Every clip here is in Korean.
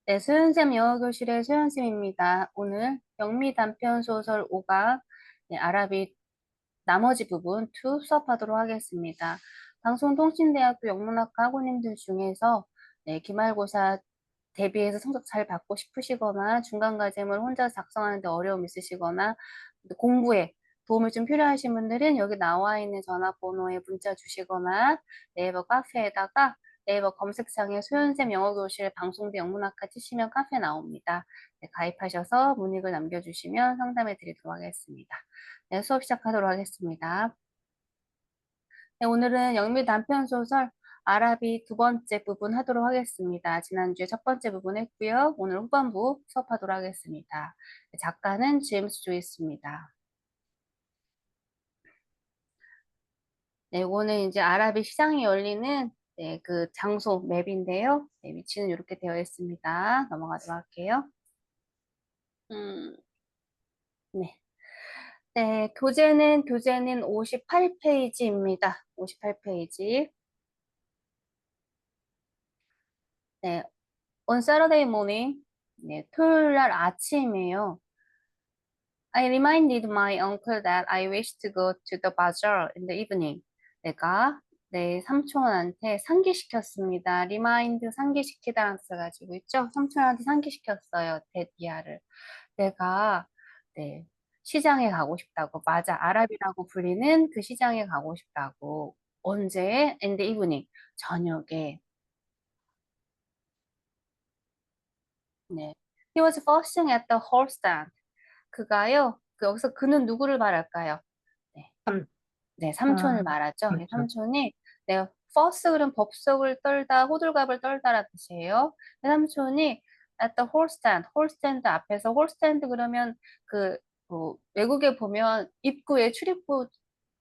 네, 소연쌤 영어교실의 소연쌤입니다. 오늘 영미 단편 소설 5강 네, 아라비 나머지 부분 2 수업하도록 하겠습니다. 방송통신대학교 영문학과 학우님들 중에서 네, 기말고사 대비해서 성적 잘 받고 싶으시거나 중간 과제물 혼자 작성하는데 어려움 있으시거나 공부에 도움이 좀 필요하신 분들은 여기 나와 있는 전화번호에 문자 주시거나 네이버 카페에다가 네이버 검색창에 소연쌤 영어교실 방송대 영문학과 치시면 카페 나옵니다. 네, 가입하셔서 문의글 남겨주시면 상담해 드리도록 하겠습니다. 네, 수업 시작하도록 하겠습니다. 네, 오늘은 영미 단편 소설 아라비 두 번째 부분 하도록 하겠습니다. 지난주에 첫 번째 부분 했고요. 오늘 후반부 수업하도록 하겠습니다. 네, 작가는 제임스 조이스입니다. 네, 이거는 이제 아라비 시장이 열리는 네, 그 장소 맵인데요. 네, 위치는 이렇게 되어 있습니다. 넘어가도록 할게요. 음, 네. 네, 교재는 58페이지입니다. 58페이지. 네, on Saturday morning. 네, 토요일 날 아침이에요. I reminded my uncle that I wish to go to the bazaar in the evening. 내가 내 삼촌한테 상기시켰습니다. remind 상기시키다라는 뜻을 가지고 있죠. 삼촌한테 상기시켰어요. 데디아를. 내가 네, 시장에 가고 싶다고. 맞아. 아랍이라고 불리는 그 시장에 가고 싶다고. 언제? In the evening. 저녁에. 네. He was fussing at the horse stand. 그가요. 여기서 그는 누구를 말할까요? 네. 삼, 네, 아, 삼촌을 말하죠. 네, 그렇죠. 삼촌이 네, first 그럼 법석을 떨다, 호들갑을 떨다라는 뜻이에요. 네, 삼촌이 at the horse stand, horse stand 앞에서 horse stand 그러면 그 외국에 보면 입구에 출입구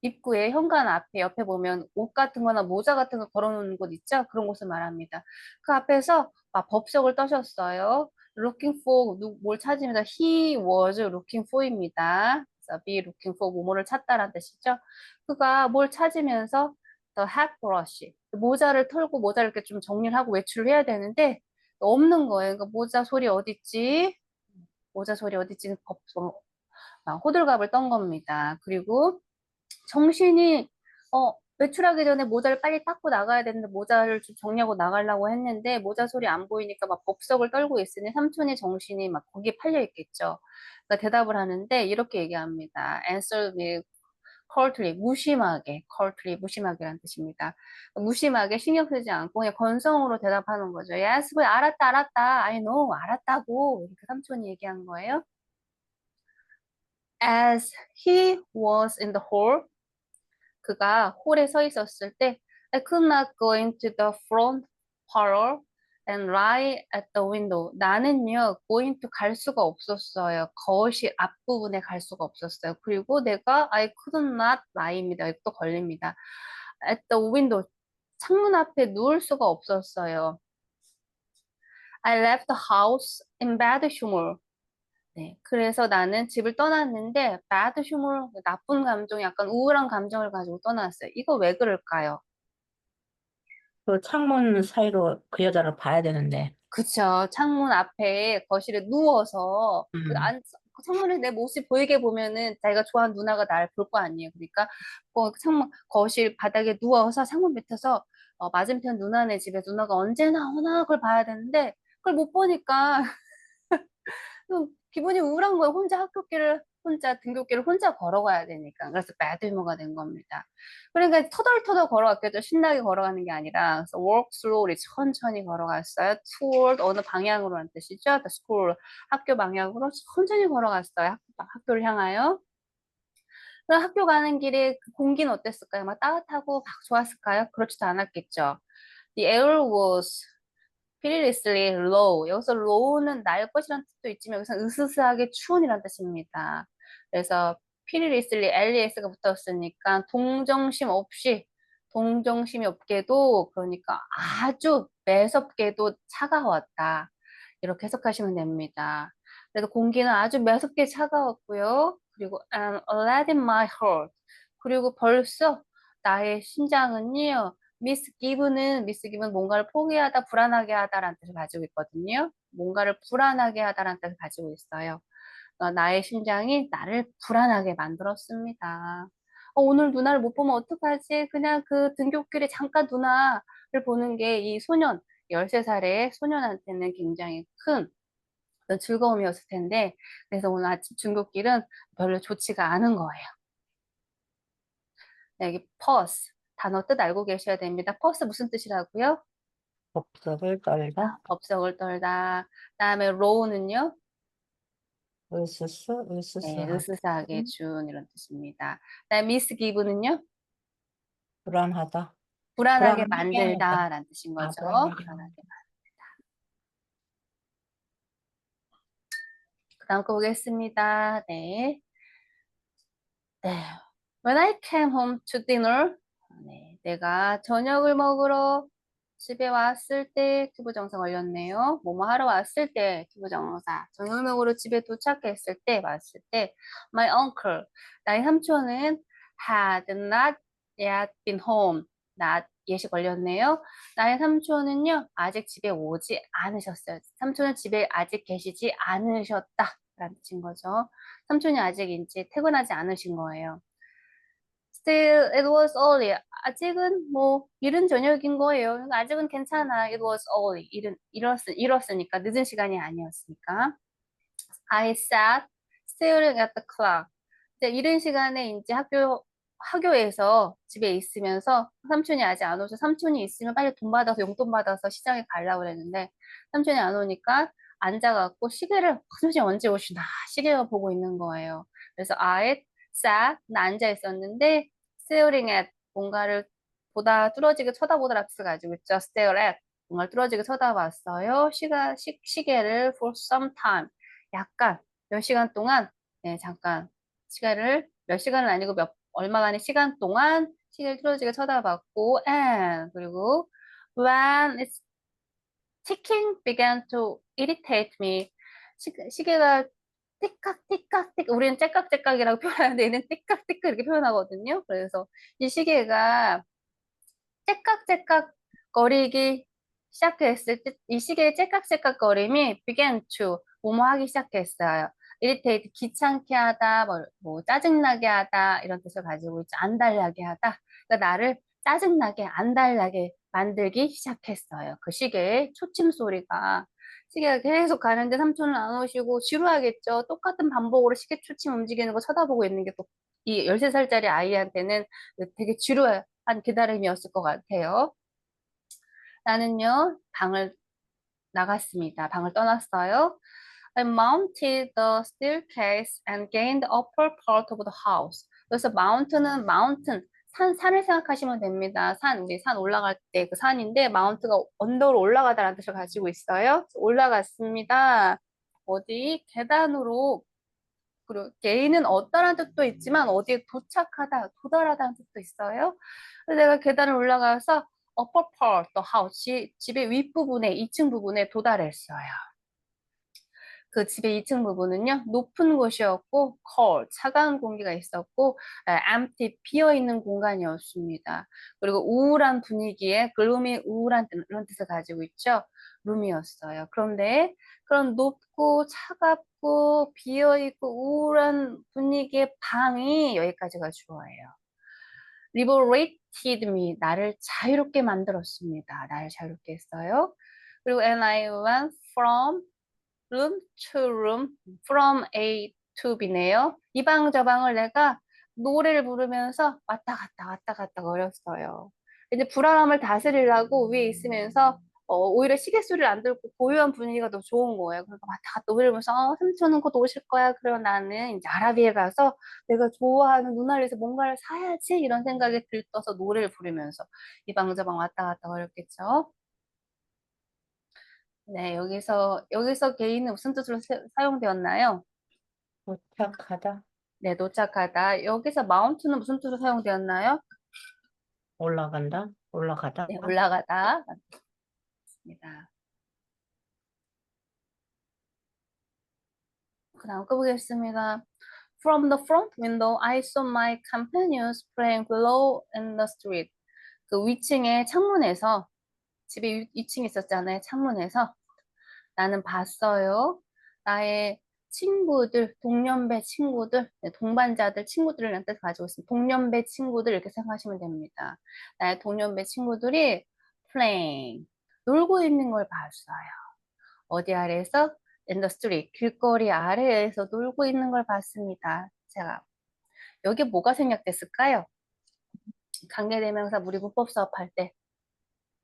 입구에 현관 앞에 옆에 보면 옷 같은 거나 모자 같은 거 걸어놓는 곳 있죠? 그런 곳을 말합니다. 그 앞에서 막 법석을 떠셨어요. looking for 뭘 찾으면서 he was looking for입니다. 그래서 be looking for 뭐뭐를 찾다라는 뜻이죠. 그가 뭘 찾으면서 the hat brush 모자를 털고 모자를 이렇게 좀 정리를 하고 외출을 해야 되는데 없는 거예요. 그러니까 모자 소리 어딨지? 모자 소리 어딨지? 막 호들갑을 떤 겁니다. 그리고 정신이 외출하기 전에 모자를 빨리 닦고 나가야 되는데 모자를 좀 정리하고 나가려고 했는데 모자 소리 안 보이니까 막 법석을 떨고 있으니 삼촌의 정신이 막 거기에 팔려 있겠죠. 그러니까 대답을 하는데 이렇게 얘기합니다. Answer me coldly, 무심하게, coldly, 무심하게라는 뜻입니다. 무심하게 신경 쓰지 않고 그냥 건성으로 대답하는 거죠. Yes, 왜 알았다, 알았다, I know, 알았다고 이렇게 삼촌이 얘기한 거예요. As he was in the hall, 그가 홀에 서 있었을 때 I could not go into the front parlor and lie at the window. 나는요, go into 갈 수가 없었어요. 거실 앞부분에 갈 수가 없었어요. 그리고 내가 I could not lie입니다. 또 걸립니다. At the window. 창문 앞에 누울 수가 없었어요. I left the house in bad humor. 네, 그래서 나는 집을 떠났는데 bad humor, 나쁜 감정, 약간 우울한 감정을 가지고 떠났어요. 이거 왜 그럴까요? 그 창문 사이로 그 여자를 봐야 되는데. 그쵸. 창문 앞에 거실에 누워서 음, 그 창문에 내 모습 보이게 보면은 자기가 좋아하는 누나가 나를 볼 거 아니에요. 그러니까 그 창문 거실 바닥에 누워서 창문 밑에서 맞은편 누나네 집에 누나가 언제 나오나 그걸 봐야 되는데 그걸 못 보니까 또 기분이 우울한 거예요. 혼자 등굣길을 혼자 걸어가야 되니까. 그래서 배드유머가 된 겁니다. 그러니까 터덜터덜 걸어갔겠죠. 신나게 걸어가는 게 아니라. 그래서 walk slowly, 천천히 걸어갔어요. toward, 어느 방향으로라는 뜻이죠. the school, 학교 방향으로 천천히 걸어갔어요. 학교를 향하여. 그럼 학교 가는 길에 그 공기는 어땠을까요? 막 따뜻하고 막 좋았을까요? 그렇지도 않았겠죠. The air was perilously low. 여기서 low는 날 것이라는 뜻도 있지만 여기서 으스스하게 추운이라는 뜻입니다. 그래서 perilously les가 붙었으니까 동정심이 없게도 그러니까 아주 매섭게도 차가웠다. 이렇게 해석하시면 됩니다. 그래서 공기는 아주 매섭게 차가웠고요. 그리고 lead in my heart. 그리고 벌써 나의 심장은요. 미스 기브는 뭔가를 포기하다, 불안하게 하다라는 뜻을 가지고 있거든요. 뭔가를 불안하게 하다라는 뜻을 가지고 있어요. 나의 심장이 나를 불안하게 만들었습니다. 오늘 누나를 못 보면 어떡하지? 그냥 그 등굣길에 잠깐 누나를 보는 게 이 소년, 13살의 소년한테는 굉장히 큰 어떤 즐거움이었을 텐데, 그래서 오늘 아침 등굣길은 별로 좋지가 않은 거예요. 네, 여기 pause, 단어 뜻 알고 계셔야 됩니다. pause 무슨 뜻이라고요? 법석을 떨다. 법석을 떨다. 그다음에 row는요? 네, 으스스하게. 으스스하게 준 이런 뜻입니다. 그다음에 misgive는요? 불안하다. 불안하게 불안하게 하다. 만들다라는 뜻인 아, 거죠. 불안하게 불안하게. 하다. 그다음 거 보겠습니다. 네. 네. When I came home to dinner, 네, 내가 저녁을 먹으러 집에 왔을 때 투부정사 걸렸네요. 뭐뭐 하러 왔을 때 투부정사. 저녁을 먹으러 집에 도착했을 때 왔을 때 my uncle, 나의 삼촌은 had not yet been home. not yet이 걸렸네요. 나의 삼촌은요 아직 집에 오지 않으셨어요. 삼촌은 집에 아직 계시지 않으셨다. 라는 뜻인 거죠. 삼촌이 아직 이제 퇴근하지 않으신 거예요. Still, it was early. 아직은 뭐 이른 저녁인 거예요. 그러니까 아직은 괜찮아. It was early. 이뤘으니까 늦은 시간이 아니었으니까. I sat staring at the clock. 이제 이른 시간에 이제 학교에서 집에 있으면서 삼촌이 아직 안 오셔. 삼촌이 있으면 빨리 돈 받아서 용돈 받아서 시장에 가려고 그랬는데 삼촌이 안 오니까 앉아갖고 시계를 삼촌이 언제 오시나 시계를 보고 있는 거예요. 그래서 I sat 나 앉아 있었는데 staring at 뭔가를 보다 뚫어지게 쳐다보더라 뜻을 가지고 있죠. stare at 뭔가를 뚫어지게 쳐다봤어요. 시계를 for some time 약간 몇 시간 동안 네, 잠깐 시간을 몇 시간은 아니고 얼마간의 시간 동안 시계를 틀어지게 쳐다봤고 and 그리고 when its ticking began to irritate me 시계가 띠깍띠깍 우리는 째깍째깍이라고 표현하는데 얘는 띠깍띠깍 이렇게 표현하거든요. 그래서 이 시계가 째깍째깍 거리기 시작했을 때 이 시계의 째깍째깍 거림이 began to 뭐뭐 하기 시작했어요. irritate 귀찮게 하다, 뭐 짜증나게 하다 이런 뜻을 가지고 있죠. 안달나게 하다. 그러니까 나를 짜증나게 안달나게 만들기 시작했어요. 그 시계의 초침 소리가 시계가 계속 가는데 삼촌은 안 오시고 지루하겠죠. 똑같은 반복으로 시계 초침 움직이는 거 쳐다보고 있는 게 또 이 13살짜리 아이한테는 되게 지루한 기다림이었을 것 같아요. 나는요, 방을 나갔습니다. 방을 떠났어요. I mounted the staircase and gained the upper part of the house. 그래서 mount는 mountain, 산을 생각하시면 됩니다. 우리 산 올라갈 때 그 산인데 mount가 언덕으로 올라가다라는 뜻을 가지고 있어요. 올라갔습니다. 어디? 계단으로. 그리고 gain은 얻다라는 뜻도 있지만 어디에 도착하다, 도달하다는 뜻도 있어요. 그래서 내가 계단을 올라가서 upper part, the house, 집의 윗부분에, 2층 부분에 도달했어요. 그 집의 2층 부분은요, 높은 곳이었고, cold, 차가운 공기가 있었고, empty, 비어있는 공간이었습니다. 그리고 우울한 분위기에, gloomy, 우울한 이런 뜻을 가지고 있죠. 룸이었어요. 그런데 그런 높고 차갑고 비어있고 우울한 분위기의 방이 여기까지가 주어예요. liberated me, 나를 자유롭게 만들었습니다. 나를 자유롭게 했어요. 그리고 and I went from room to room, from A to B네요. 이 방 저 방을 내가 노래를 부르면서 왔다 갔다 거렸어요. 이제 불안함을 다스리려고 위에 있으면서 오히려 시계 소리를 안 듣고 고요한 분위기가 더 좋은 거예요. 그러니까 왔다 갔다 노래를 부르면서 삼촌은 곧 오실 거야. 그리고 나는 이제 아라비에 가서 내가 좋아하는 누나를 위해서 뭔가를 사야지 이런 생각에 들떠서 노래를 부르면서 이 방 저 방 왔다 갔다 거렸겠죠. 네, 여기서 개인은 무슨 뜻으로 사용되었나요? 도착하다. 네, 도착하다. 여기서 마운트는 무슨 뜻으로 사용되었나요? 올라간다. 올라가다. 네, 올라가다. 맞습니다. 그 다음 거 보겠습니다. From the front window, I saw my companions playing below in the street. 그 위층의 창문에서, 집에 2층 있었잖아요. 창문에서 나는 봤어요. 나의 친구들, 동년배 친구들, 네, 동반자들, 친구들을 뜻 가지고 있습니다. 동년배 친구들 이렇게 생각하시면 됩니다. 나의 동년배 친구들이 playing, 놀고 있는 걸 봤어요. 어디 아래에서? In the street, 길거리 아래에서 놀고 있는 걸 봤습니다. 제가 여기 뭐가 생략됐을까요? 관계대명사 우리 문법 수업할 때.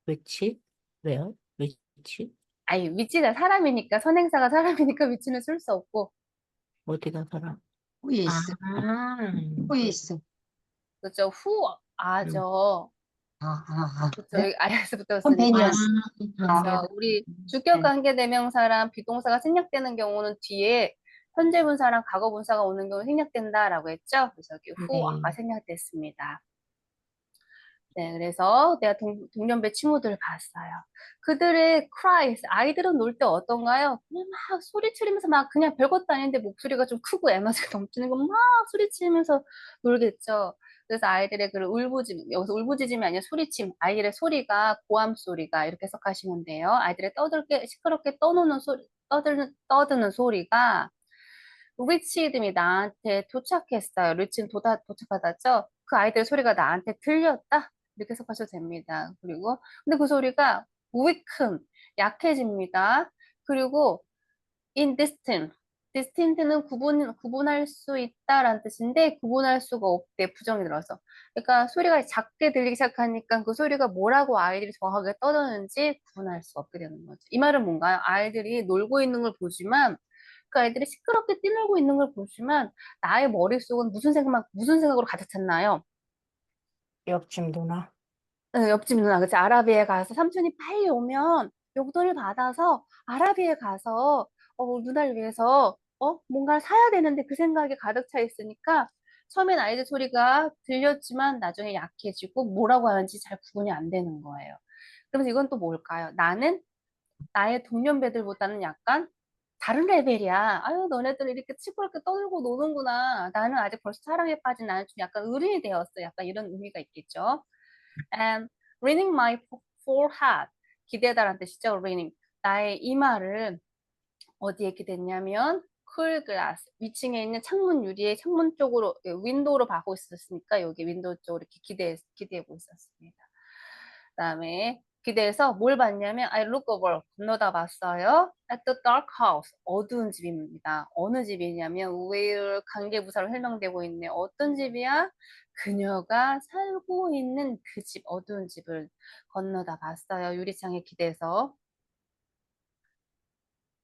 위치? 왜요? 위치? 아니, 위치가 사람이니까, 선행사가 사람이니까 위치는 쓸 수 없고, 어디가 사람? 후에 아, 있어. 후에 있어. 그죠? 후, 음. 아죠. 그죠? 그래? 여기 아래에서 그럼 붙었으니까. 벤이었어. 그죠? 우리 주격 네. 관계대명사랑 비동사가 생략되는 경우는 뒤에 현재분사랑 과거분사가 오는 경우 생략된다라고 했죠? 그래서 여기 후, 네. 아까 생략됐습니다. 네, 그래서 내가 동년배 친구들을 봤어요. 그들의 cries, 아이들은 놀 때 어떤가요? 그냥 막 소리치면서 막 그냥 별것도 아닌데 목소리가 좀 크고 에너지가 넘치는 거 막 소리치면서 놀겠죠. 그래서 아이들의 그 울부짖음, 여기서 울부짖음이 아니라 소리침, 아이들의 소리가 고함 소리가 이렇게 해석하시면 돼요. 아이들의 떠들게, 시끄럽게 떠노는 소리, 떠드는 소리가 리치드미 나한테 도착했어요. 리치는 도착하다죠? 그 아이들의 소리가 나한테 들렸다? 이렇게 해석하셔도 됩니다. 그리고, 근데 그 소리가 weaken, 약해집니다. 그리고 indistinct, distant는 구분할 수 있다라는 뜻인데, 구분할 수가 없대, 부정이 들어서. 그러니까 소리가 작게 들리기 시작하니까 그 소리가 뭐라고 아이들이 정확하게 떠드는지 구분할 수 없게 되는 거죠. 이 말은 뭔가요? 아이들이 놀고 있는 걸 보지만, 그 아이들이 시끄럽게 뛰놀고 있는 걸 보지만, 나의 머릿속은 무슨 생각으로 가득 찼나요? 옆집 누나. 옆집 누나, 그치? 아라비에 가서 삼촌이 빨리 오면 용돈을 받아서 아라비에 가서 누나를 위해서 뭔가를 사야 되는데 그 생각이 가득 차 있으니까 처음엔 아이들 소리가 들렸지만 나중에 약해지고 뭐라고 하는지 잘 구분이 안 되는 거예요. 그러면서 이건 또 뭘까요? 나는 나의 동년배들보다는 약간 다른 레벨이야. 아유, 너네들 이렇게 시끄럽게 떠들고 노는구나. 나는 아직 벌써 사랑에 빠진 나는 좀 약간 어른이 되었어. 약간 이런 의미가 있겠죠. And reading my forehead. 기대다라는 뜻이죠. reading. 나의 이마를 어디에 기댔냐면 cool glass. 위층에 있는 창문 유리의 창문 쪽으로 윈도우로 봐고 있었으니까 여기 윈도우 쪽으로 이렇게 기대고 있었습니다. 그다음에 기대해서 뭘 봤냐면 I look over 건너다 봤어요. At the dark house 어두운 집입니다. 어느 집이냐면 where 관계부사로 설명되고 있네. 어떤 집이야? 그녀가 살고 있는 그 집, 어두운 집을 건너다 봤어요. 유리창에 기대서.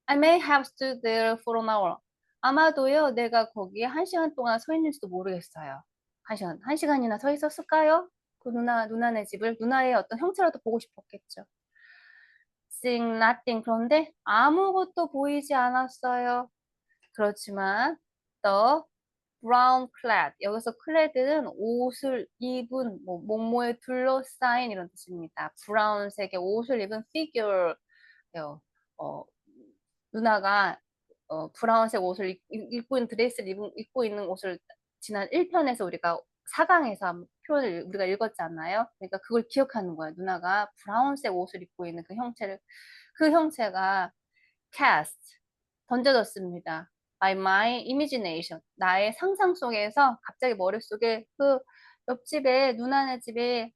I may have stood there for an hour. 아마도요, 내가 거기에 1시간 동안 서 있는지도 모르겠어요. 1시간이나 서 있었을까요? 그 누나네 집을, 누나의 어떤 형체라도 보고 싶었겠죠. Seeing nothing. 그런데 아무것도 보이지 않았어요. 그렇지만, the brown clad. 여기서 clad는 옷을 입은, 뭐, 몸모에 둘러싸인 이런 뜻입니다. 브라운색의 옷을 입은 figure. 어, 누나가 브라운색 옷을 입고 있는 드레스를 입고 있는 옷을 지난 1편에서 우리가 4강에서 표현을 우리가 읽었잖아요. 그러니까 그걸 기억하는 거예요. 누나가 브라운색 옷을 입고 있는 그 형체가 cast, 던져졌습니다. By my imagination. 나의 상상 속에서 갑자기 머릿속에 그 옆집에 누나네 집에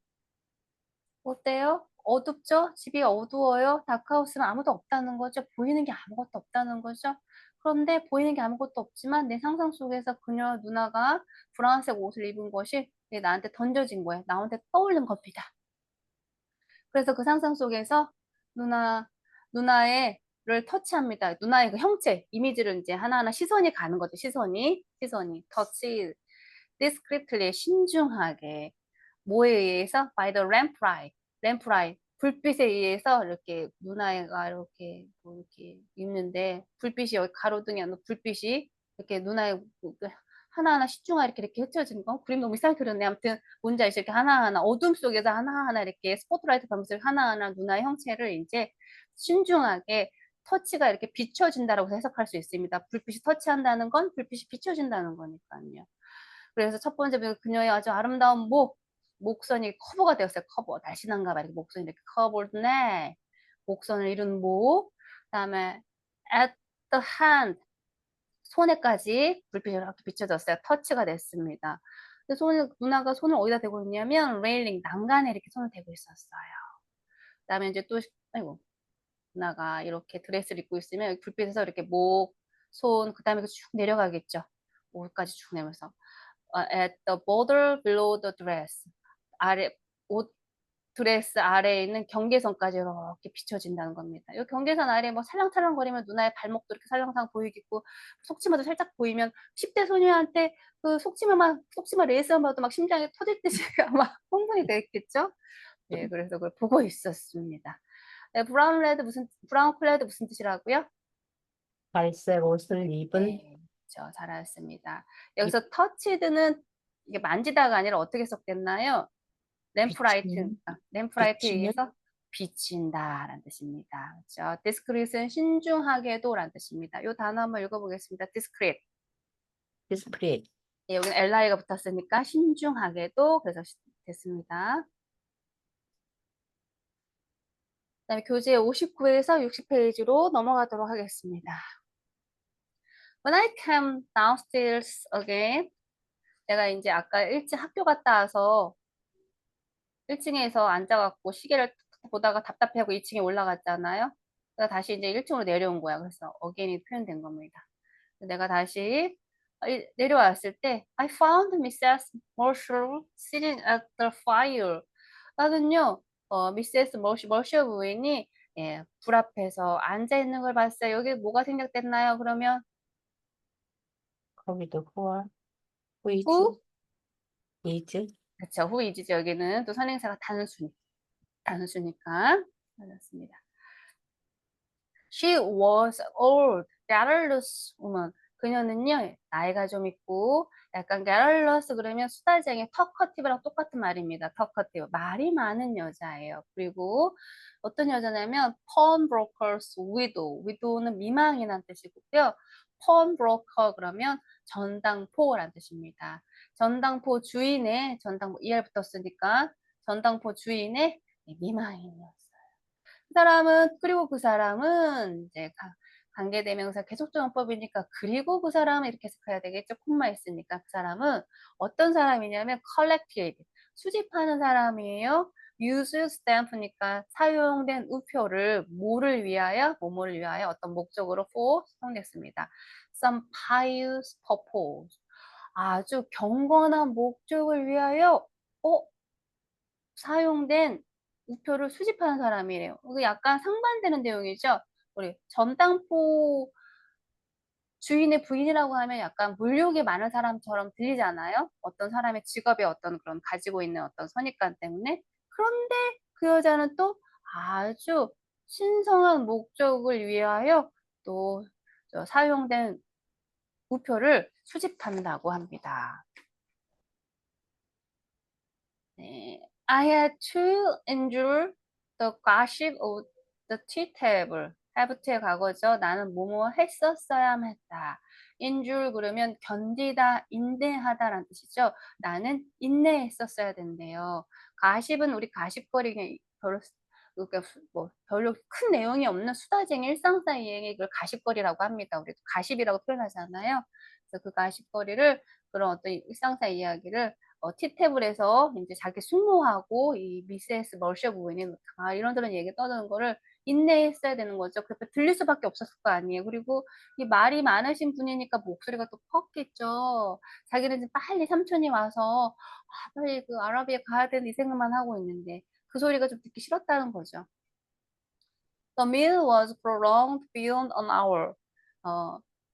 어때요? 어둡죠? 집이 어두워요? 다크하우스는 아무도 없다는 거죠? 보이는 게 아무것도 없다는 거죠? 그런데 보이는 게 아무것도 없지만 내 상상 속에서 그녀 누나가 브라운색 옷을 입은 것이 나한테 던져진 거예요. 나한테 떠오른 겁니다. 그래서 그 상상 속에서 누나, 누나를 터치합니다. 누나의 그 형체, 이미지를 이제 하나하나 시선이 가는 거죠. 터치, discreetly, 신중하게. 뭐에 의해서? By the lamplight, 불빛에 의해서 이렇게 누나가 이렇게 뭐 이렇게 입는데 불빛이 여기 가로등이 아니라 불빛이 이렇게 누나의 그 하나하나 신중하게 이렇게 흩어지는 거. 그림 너무 이상하게 그렸네. 아무튼 뭔지 알죠? 이렇게 하나하나 어둠 속에서 하나하나 이렇게 스포트라이트 가면서 하나하나 누나의 형체를 이제 신중하게 터치가 이렇게 비춰진다라고 해석할 수 있습니다. 불빛이 터치한다는 건 불빛이 비춰진다는 거니까요. 그래서 첫 번째 그녀의 아주 아름다운 목선이 커버가 되었어요. 커버. 날씬한가 봐. 이렇게 목선이 이렇게 커버네. 목선을 이룬 목. 그다음에 at the hand 손에까지 불빛이 이렇게 비춰졌어요. 터치가 됐습니다. 근데 누나가 손을 어디다 대고 있냐면 레일링 난간에 이렇게 손을 대고 있었어요. 그다음에 이제 또 아이고 누나가 이렇게 드레스를 입고 있으면 여기 불빛에서 이렇게 목, 손, 그다음에 쭉 내려가겠죠. 목까지 쭉 내면서 at the border below the dress 아래 옷 드레스 아래에 있는 경계선까지 이렇게 비춰진다는 겁니다. 이 경계선 아래에 뭐 살랑살랑거리면 누나의 발목도 이렇게 살랑살랑 보이겠고 속치마도 살짝 보이면 10대 소녀한테 그 속치마 레이스만 봐도 막 심장이 터질 듯이 아마 흥분이 됐겠죠? 네, 그래서 그걸 보고 있었습니다. 네, 브라운 클레드 무슨 뜻이라고요? 갈색 옷을 입은 네, 그렇죠. 잘 알았습니다. 여기서 터치드는 이게 만지다가 아니라 어떻게 해석됐나요? 램프라이트, 비치는 램프라이트에 비치는 의해서 비친다라는 뜻입니다. 그렇죠? discrete은 신중하게도라는 뜻입니다. 이 단어 한번 읽어보겠습니다. discreete. 디스프레이 예, 여기는 li가 붙었으니까 신중하게도 그래서 됐습니다. 그다음에 교재 59에서 60페이지로 넘어가도록 하겠습니다. When I came downstairs again, 내가 이제 아까 일찍 학교 갔다 와서 1층에서 앉아갖고 시계를 보다가 답답해하고 2층에 올라갔잖아요. 그래서 다시 이제 1층으로 내려온 거야. 그래서 again이 표현된 겁니다. 내가 다시 내려왔을 때 I found Mrs. Marshall sitting at the fire. 나는요, 미세스 머셔 부인이 예, 불 앞에서 앉아 있는 걸 봤어요. 여기 뭐가 생략됐나요? 그러면 거기도 후와 후이즈 who? 이즈 그렇죠. who is죠. 여기는 또 선행사가 단수니까 맞았습니다. She was old, garrulous woman. 그녀는요, 나이가 좀 있고, 약간 garrulous 그러면 수다쟁이, talkative랑 똑같은 말입니다. talkative. 말이 많은 여자예요. 그리고 어떤 여자냐면, pawnbroker's widow. widow는 미망이란 뜻이고요. pawnbroker 그러면 전당포란 뜻입니다. 전당포 주인의, 전당포 ER 붙었으니까, 전당포 주인의 미망인이었어요. 그리고 그 사람은 이제 관계대명사 계속적용법이니까 그리고 그 사람은 이렇게 해석해야 되겠죠. 콤마 있으니까 그 사람은 어떤 사람이냐면 collected 수집하는 사람이에요. use stamp니까 사용된 우표를 뭐를 위하여 뭐뭐를 위하여 어떤 목적으로 for 사용됐습니다. some pious purpose 아주 경건한 목적을 위하여 사용된 우표를 수집하는 사람이래요. 이거 약간 상반되는 내용이죠. 우리 전당포 주인의 부인이라고 하면 약간 물욕이 많은 사람처럼 들리잖아요. 어떤 사람의 직업에 어떤 그런 가지고 있는 어떤 선입관 때문에. 그런데 그 여자는 또 아주 신성한 목적을 위하여 또 사용된 우표를 수집한다고 합니다. 네. I had to endure the gossip of the tea table. have의 과거죠. 나는 뭐뭐 했었어야만 했다. endure 그러면 견디다, 인내하다라는 뜻이죠. 나는 인내했었어야 된대요. 가십은 우리 가십거리 별로 그러니까 뭐 별로 큰 내용이 없는 수다쟁이 일상사 이야기 그걸 가십거리라고 합니다. 우리 가십이라고 표현하잖아요. 그래서 그 가십거리를 그런 어떤 일상사 이야기를 티탭을해서 이제 자기 숙모하고 이 미세스 머셔 부인이 이런저런 얘기 떠드는 거를 인내했어야 되는 거죠. 그래서 들릴 수밖에 없었을 거 아니에요. 그리고 이 말이 많으신 분이니까 목소리가 또 컸겠죠. 자기는 이제 빨리 삼촌이 와서 빨리 그 아라비에 가야 되는 이 생각만 하고 있는데 그 소리가 좀 듣기 싫었다는 거죠. The meal was prolonged beyond an hour.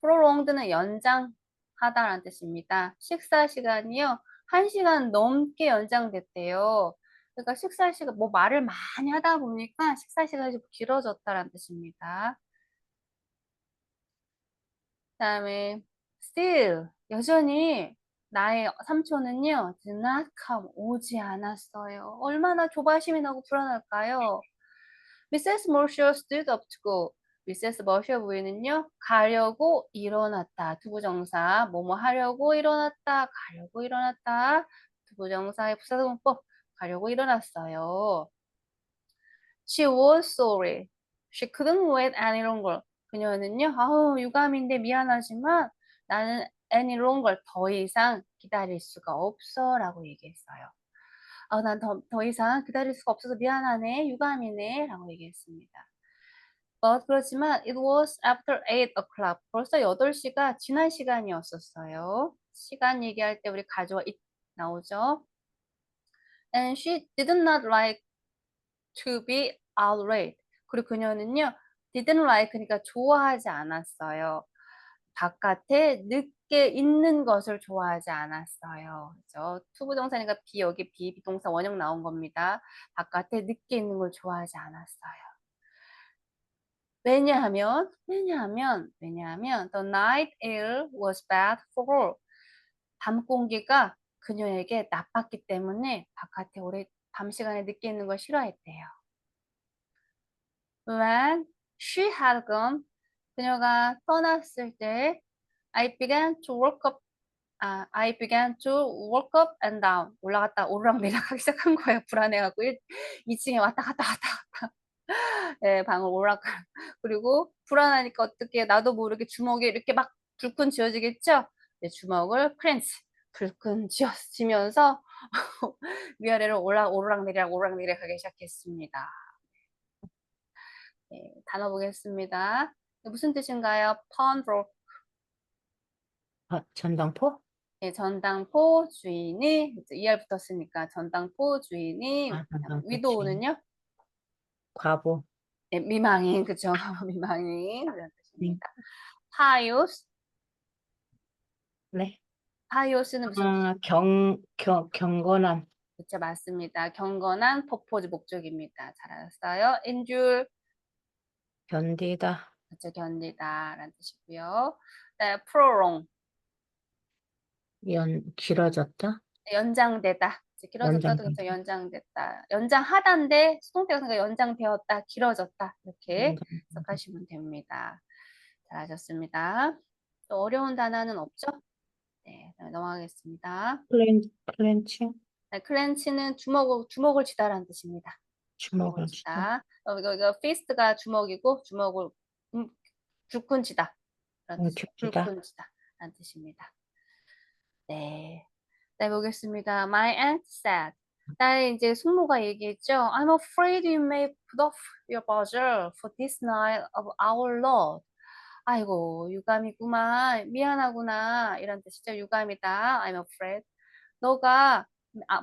prolonged는 연장하다라는 뜻입니다. 식사 시간이요. 1시간 넘게 연장됐대요. 그러니까 식사 시간, 뭐 말을 많이 하다 보니까 식사 시간이 좀 길어졌다라는 뜻입니다. 그다음에 still 여전히 나의 삼촌은요 did not come 오지 않았어요. 얼마나 조바심이 나고 불안할까요? 미세스 머셔 stood up to go. 미세스 머셔 부인은요 가려고 일어났다. 투부정사 뭐뭐 하려고 일어났다. 가려고 일어났다. 투부정사의 부사동법 가려고 일어났어요. She was sorry. She couldn't wait any longer. 그녀는요, 아우, 유감인데 미안하지만 나는 any longer 더 이상 기다릴 수가 없어 라고 얘기했어요. 아, 난 더 이상 기다릴 수가 없어서 미안하네, 유감이네 라고 얘기했습니다. 그렇지만 it was after 8 o'clock. 벌써 8시가 지난 시간이었었어요. 시간 얘기할 때 우리 가져와 it 나오죠. And she did not like to be out late. 그리고 그녀는요, didn't like, 그러니까 좋아하지 않았어요. 바깥에 늦게 있는 것을 좋아하지 않았어요. 그죠? 투부정사니까 be, 여기 be, 비동사 원형 나온 겁니다. 바깥에 늦게 있는 걸 좋아하지 않았어요. 왜냐하면 the night air was bad for her. 밤 공기가 그녀에게 나빴기 때문에 바깥에 오래 밤 시간에 늦게 있는 걸 싫어했대요. When she had gone, 그녀가 떠났을 때 I began to walk up and down. 올라갔다 오르락내리락 하기 시작한 거예요. 불안해갖고 2층에 왔다 갔다 예, 방을 오르락 그리고 불안하니까 어떻게 나도 모르게 주먹에 이렇게 막 불끈 쥐어지겠죠? 네, 주먹을 불끈 쥐어지면서 위아래로 오르락내리락 하기 시작했습니다. 네, 단어 보겠습니다. 무슨 뜻인가요? pawnbroker. 전당포? 네, 전당포 주인이 ER 붙었으니까 전당포 주인이 전당포 주인. 위도우는요? 과부. 네, 미망인 그죠? 미망인 그런 뜻입니다. 파이오스 네. 파이오스는 무슨 경건한. 그쵸, 맞습니다. 경건한 퍼포즈 목적입니다. 잘 알았어요. endure 견디다. 그쵸, 견디다 라는 뜻이고요. 네, prolong 길어졌다. 연장되다. 길어졌다도 그쵸, 연장됐다. 연장하다인데 수동태가 생각 연장되었다, 길어졌다 이렇게 해석하시면 됩니다. 잘하셨습니다. 또 어려운 단어는 없죠? 네, 넘어가겠습니다. 클렌치. 네, 클렌치는 주먹을 쥐다라는 뜻입니다. 주먹을 쥐다. 이거 피스트가 주먹이고 주먹을 불끈 쥐다. 그런 뜻이에요. 쥐다. 불끈 쥐다 라는 뜻입니다. 네. 네, 보겠습니다. My aunt said. 나의 이제 숙모가 얘기했죠. I'm afraid you may put off your buzzer for this night of our Lord. 아이고, 유감이구만. 미안하구나. 이런 뜻이죠. 유감이다. I'm afraid. 너가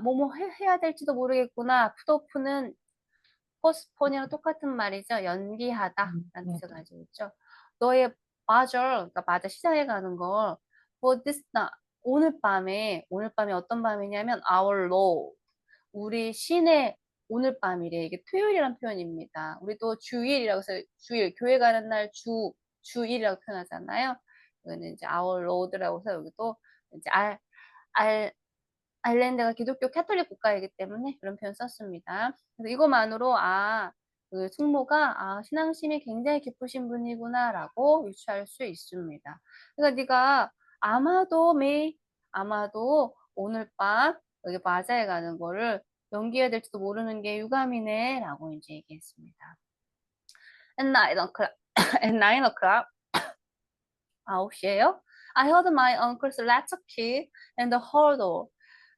뭐뭐 해야 될지도 모르겠구나. 풋오프는 postpone이랑 똑같은 말이죠. 연기하다 라는 뜻을 가지고 있죠. 너의 맞아, 그러니까 맞아 시장에 가는 걸 for this night, 오늘 밤에 어떤 밤이냐면 our Lord, 우리 신의 오늘 밤이래. 이게 토요일이란 표현입니다. 우리도 주일이라고 해서 주일 교회 가는 날 주일이라고 표현하잖아요. 이거는 이제 our Lord라고 해서 여기도 이제 아일랜드가 기독교 캐톨릭 국가이기 때문에 그런 표현 썼습니다. 그래서 이것만으로 그 숙모가 신앙심이 굉장히 깊으신 분이구나라고 유추할 수 있습니다. 그러니까 네가 아마도 오늘 밤 여기 마자에 가는 거를 연기해야 될지도 모르는 게 유감이네라고 이제 얘기했습니다. At 9 o'clock, at 9 o'clock, 9시에요. I heard my uncle's latchkey and the hall door.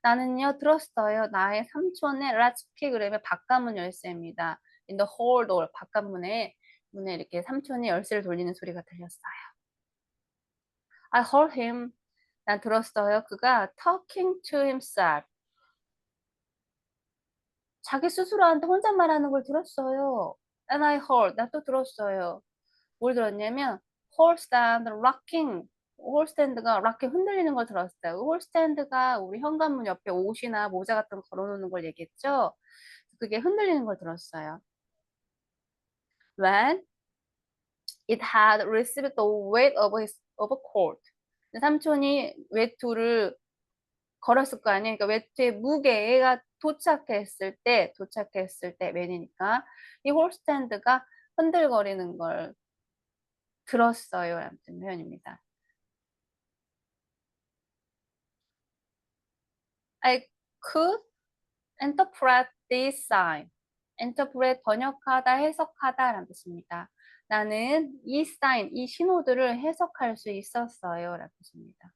나는요 들었어요. 나의 삼촌의 latchkey 그러면 바깥문 열쇠입니다. In the hall door, 바깥문에 문에 이렇게 삼촌이 열쇠를 돌리는 소리가 들렸어요. I heard him. 난 들었어요. 그가 talking to himself. 자기 스스로한테 혼잣말하는 걸 들었어요. And I heard. 나 또 들었어요. 뭘 들었냐면 홀스탠드 rocking. 홀스탠드가 락킹 흔들리는 걸 들었어요. 홀스탠드가 우리 현관문 옆에 옷이나 모자 같은 거 걸어놓는 걸 얘기했죠. 그게 흔들리는 걸 들었어요. When it had received the weight of a coat. 삼촌이 외투를 걸었을 거 아니에요. 그러니까 외투의 무게가 도착했을 때 맨이니까 이 홀스탠드가 흔들거리는 걸 들었어요. 라는 표현입니다. I could interpret this sign interpret 번역하다, 해석하다라는 뜻입니다. 나는 이 사인, 이 신호들을 해석할 수 있었어요. 라는 뜻입니다.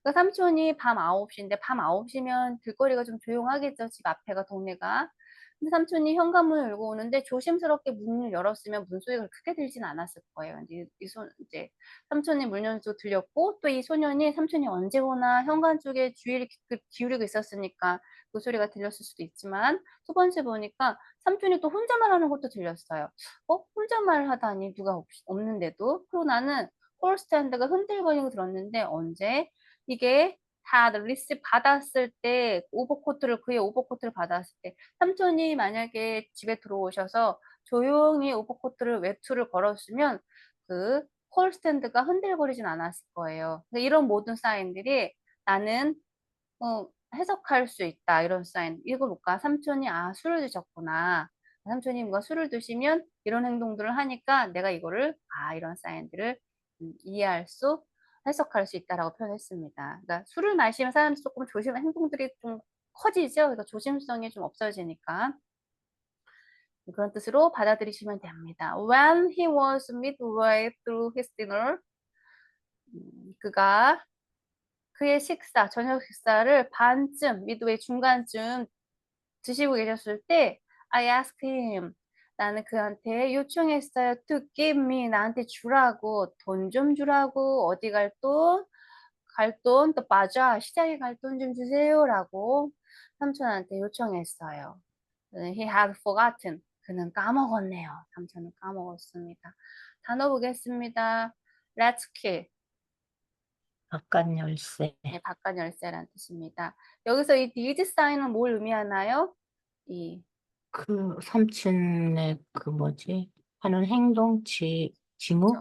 그 삼촌이 밤 9시인데 밤 9시면 길거리가 좀 조용하겠죠. 집 앞에가 동네가. 근데 삼촌이 현관문을 열고 오는데 조심스럽게 문을 열었으면 문소리가 크게 들진 않았을 거예요. 이제 삼촌이 문 여는 쪽 들렸고 또 이 소년이 삼촌이 언제 오나 현관 쪽에 주의를 기울이고 있었으니까 그 소리가 들렸을 수도 있지만 두 번째 보니까 삼촌이 또 혼잣말 하는 것도 들렸어요. 혼잣말 하다니 누가 없는데도. 그리고 나는 홀스탠드가 흔들거리는 거 들었는데 언제? 이게 다 리시트 받았을 때 그의 오버코트를 받았을 때 삼촌이 만약에 집에 들어오셔서 조용히 오버코트를 외투를 걸었으면 그 콜스탠드가 흔들거리진 않았을 거예요. 이런 모든 사인들이 나는 해석할 수 있다. 이런 사인. 읽어볼까? 삼촌이 술을 드셨구나. 삼촌이 뭔가 술을 드시면 이런 행동들을 하니까 내가 이거를 이런 사인들을 이해할 수 해석할 수 있다라고 표현했습니다. 그러니까 술을 마시면 사람들이 조금 행동들이 좀 커지죠. 그러니까 조심성이 좀 없어지니까. 그런 뜻으로 받아들이시면 됩니다. When he was midway through his dinner, 그가 그의 저녁 식사를 반쯤, midway 중간쯤 드시고 계셨을 때, I asked him, 나는 그한테 요청했어요. To give me, 나한테 주라고, 돈 좀 주라고, 어디 갈 돈? 갈 돈, 또 빠져, 시장에 갈 돈 좀 주세요라고 삼촌한테 요청했어요. He had forgotten. 그는 까먹었네요. 삼촌은 까먹었습니다. 단어 보겠습니다. Let's kill. 바깥 열쇠. 네, 바깥 열쇠라는 뜻입니다. 여기서 이 did sign은 뭘 의미하나요? 그 삼촌의 그 뭐지? 하는 행동, 징후?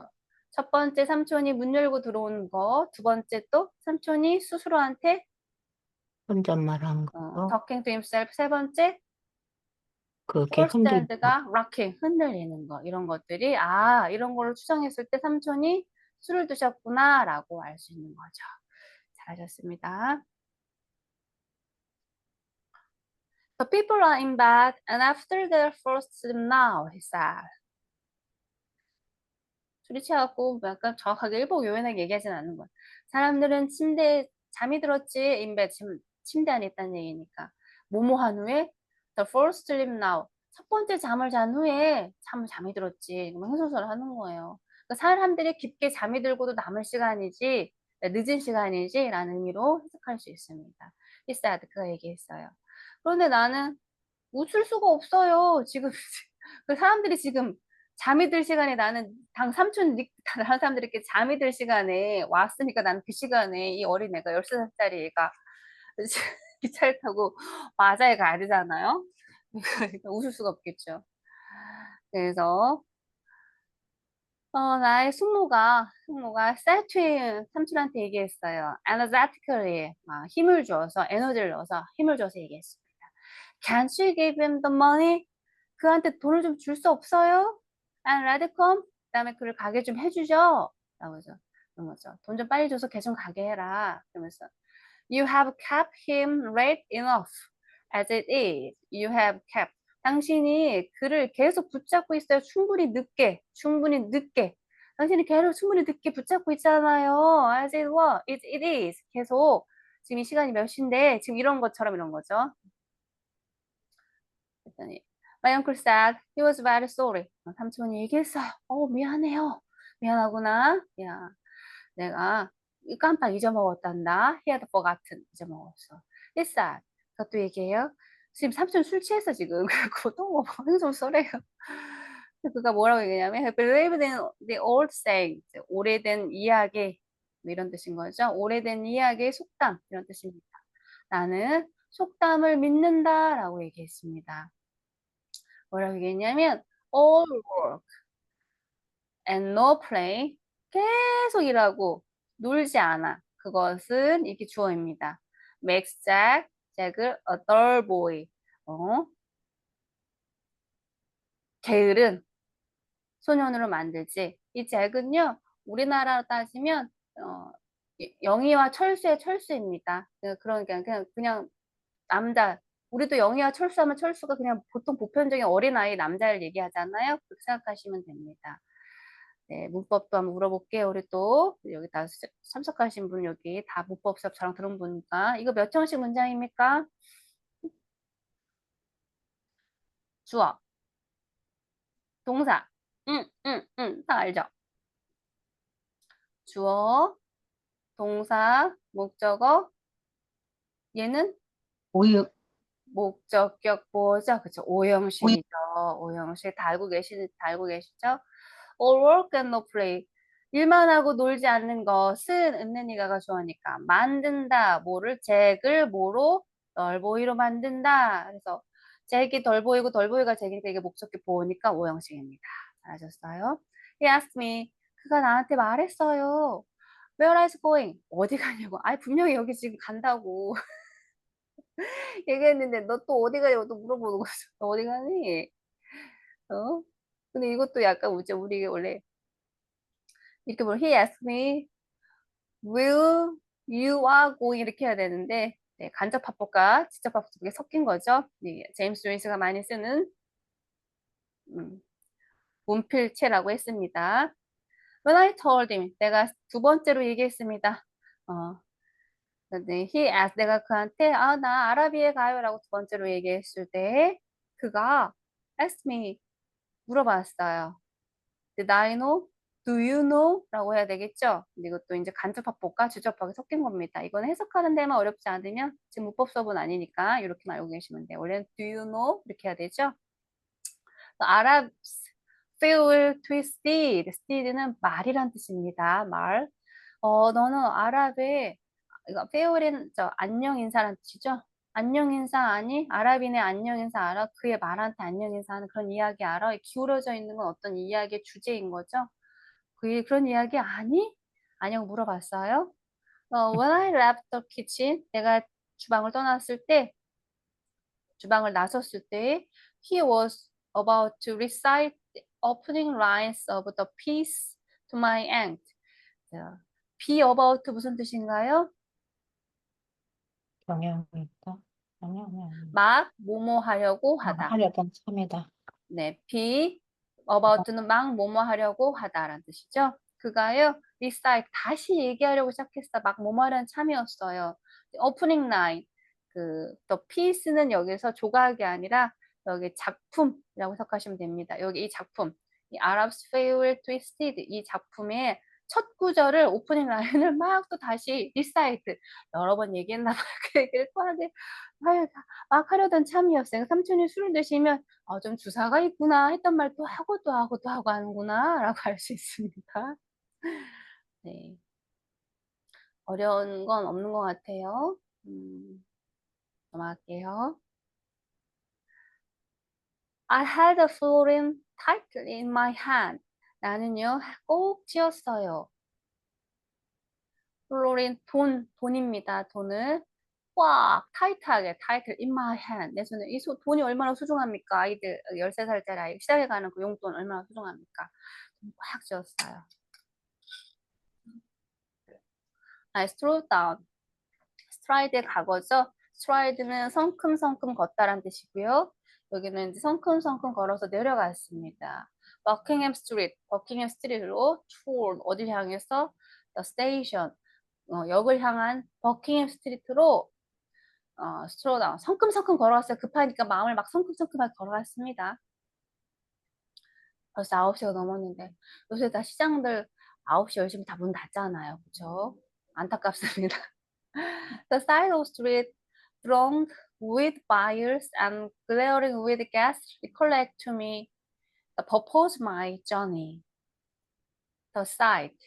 첫 번째 삼촌이 문 열고 들어오는 거, 두 번째 또 삼촌이 스스로한테 혼잣말한 거. talking to himself, 세 번째 그렇게 흔들고. 홀스탠드가 rocking, 흔들리는 거, 이런 것들이 이런 걸로 추정했을 때 삼촌이 술을 드셨구나 라고 알 수 있는 거죠. 잘하셨습니다. The people are in bed and after their first sleep now, he said. 술이 취해갖고 약간 정확하게 일복 요연하게 얘기하진 않는 거야. 사람들은 침대에 잠이 들었지, 인베 침대 안에 있다는 얘기니까. 뭐뭐 한 후에 the first sleep now. 첫 번째 잠을 잔 후에 잠이 들었지. 흥설설 하는 거예요. 그러니까 사람들이 깊게 잠이 들고도 남을 시간이지, 늦은 시간이지 라는 의미로 해석할 수 있습니다. He said, 그가 얘기했어요. 그런데 나는 웃을 수가 없어요. 지금 그 사람들이 지금 잠이 들 시간에 나는 다른 사람들이 이렇게 잠이 들 시간에 왔으니까 나는 그 시간에 이 어린애가 13살짜리 애가 기차를 타고 마자에 가야 되잖아요. 그러니까 웃을 수가 없겠죠. 그래서 나의 숙모가 세트인 삼촌한테 얘기했어요. energetically 힘을 줘서 에너지를 넣어서 힘을 줘서 얘기했습니다. Can't you give him the money? 그한테 돈을 좀 줄 수 없어요? And let it come? 그 다음에 그를 가게 좀 해주죠? 라고죠. 그런 거죠. 돈 좀 빨리 줘서 걔 좀 가게 해라. 그러면서 You have kept him late enough as it is. You have kept. 당신이 그를 계속 붙잡고 있어요. 충분히 늦게. 당신이 걔를 충분히 늦게 붙잡고 있잖아요. As it was. It is. 계속. 지금 이 시간이 몇 시인데 지금 이런 것처럼 이런 거죠. 그랬더니 My uncle said he was very sorry. 삼촌이 얘기했어요. 미안해요. 미안하구나. 야, 내가 깜빡 잊어먹었단다. He had forgotten. 잊어먹었어. He said. 그것도 얘기해요. 지금 삼촌 술 취했어 지금. 그리고 또뭐 좀 쏘래요. 그가 뭐라고 얘기냐면 He believed in the old saying. 오래된 이야기. 뭐 이런 뜻인 거죠. 오래된 이야기의 속담. 이런 뜻입니다. 나는 속담을 믿는다라고 얘기했습니다. 뭐라고 얘기했냐면 all work and no play. 계속 일하고 놀지 않아. 그것은 이게 주어입니다. makes Jack을 a dull boy. 게으른 소년으로 만들지. 이 잭은요, 우리나라로 따지면 영희와 철수의 철수입니다. 그러니까 그냥 남자 우리도 영희와 철수하면 철수가 그냥 보통 보편적인 어린아이 남자를 얘기하잖아요. 그렇게 생각하시면 됩니다. 네, 문법도 한번 물어볼게요. 우리 또 여기 다 참석하신 분 여기 다 문법 수업 저랑 들은 분이니까 이거 몇 형식 문장입니까? 주어, 동사, 다 알죠? 주어, 동사, 목적어, 얘는 오유, 목적격 보죠. 그쵸? 오유, 5형식이죠. 5형식 다 알고 계시죠? All work and no play. 일만 하고 놀지 않는 것은 은는이가가 좋으니까 만든다. 뭐를 잭을 뭐로 덜 보이로 만든다. 그래서 잭이 덜 보이고 덜 보이가 잭이니까 이게 목적격 보호니까 5형식입니다. 잘하셨어요? He asked me. 그가 나한테 말했어요. Where is going? 어디 가냐고. 아이 분명히 여기 지금 간다고 얘기했는데 너 또 어디 가냐고 또 물어보는 거죠. 너 어디 가니? 어? 근데 이것도 약간 이제 우리 원래 이렇게 뭐 he asked me will you are going 이렇게 해야 되는데 네, 간접 합법과 직접 합법 두 개 섞인 거죠. 네, 제임스 조이스가 많이 쓰는 음, 문필체라고 했습니다. When I told him 내가 두 번째로 얘기했습니다. 어, 네, he asked 내가 그한테 나 아라비에 가요라고 두 번째로 얘기했을 때 그가 asked me 물어봤어요. Did I know? Do you know? 라고 해야 되겠죠? 근데 이것도 이제 간접합법과 주접합이 섞인 겁니다. 이건 해석하는 데만 어렵지 않으면 지금 문법 수업은 아니니까 이렇게만 알고 계시면 돼요. 원래는 do you know? 이렇게 해야 되죠? Arabs feel twisted. steed는 말이란 뜻입니다. 말. 너는 아랍의 이거 feel은 안녕 인사란 뜻이죠? 안녕 인사 아니? 아랍인의 안녕 인사 알아? 그의 말한테 안녕 인사하는 그런 이야기 알아? 기울어져 있는 건 어떤 이야기의 주제인 거죠? 그런 이야기 아니? 아니라고 물어봤어요. When I left the kitchen, 내가 주방을 떠났을 때, 주방을 나섰을 때, he was about to recite the opening lines of the piece to my aunt. 자, be about 무슨 뜻인가요? 경향이 있다. 아니야. 막 뭐뭐 하려고 하다. 하려던 참이다. 네, be about는 막 뭐뭐 하려고 하다라는 뜻이죠. 그가요, recite 다시 얘기하려고 시작했어. 막 뭐뭐 하려는 참이었어요. opening line, the piece는 여기서 조각이 아니라 여기 작품이라고 생각하시면 됩니다. 여기 이 작품, 이 Arabs Fail Twisted 이 작품의 첫 구절을 오프닝 라인을 막 또 다시 리사이트 여러 번 얘기했나 봐요. 그 얘기를 또 하는데 아유, 막 하려던 참이었어요. 삼촌이 술을 드시면 좀 주사가 있구나 했던 말 또 하고 또 하고 또 하고 하는구나 라고 알 수 있습니다. 네. 어려운 건 없는 것 같아요. 넘어갈게요. I had a florin tightly in my hand. 나는요, 꼭 쥐었어요. 플로린, 돈입니다. 돈을 꽉, 타이트하게, 타이틀 in my hand. 내 손에, 돈이 얼마나 소중합니까? 아이들, 13살짜리 아이, 시장에 가는 그 용돈 얼마나 소중합니까? 꽉 쥐었어요. I strolled down. 스트라이드의 과거죠. 스트라이드는 성큼성큼 걷다란 뜻이고요. 여기는 이제 성큼성큼 걸어서 내려갔습니다. 버킹햄 스트리트로 toward 어딜 향해서 the station 역을 향한 버킹햄 스트리트로 스트롤 다운 성큼성큼 걸어갔어요. 급하니까 마음을 막 성큼성큼하게 걸어갔습니다. 벌써 9시가 넘었는데 요새 다 시장들 9시 10시 다 문 닫잖아요. 그렇죠? 안타깝습니다. The side of street thronged with buyers and glaring with guests recollect to me the purpose of my journey. The side.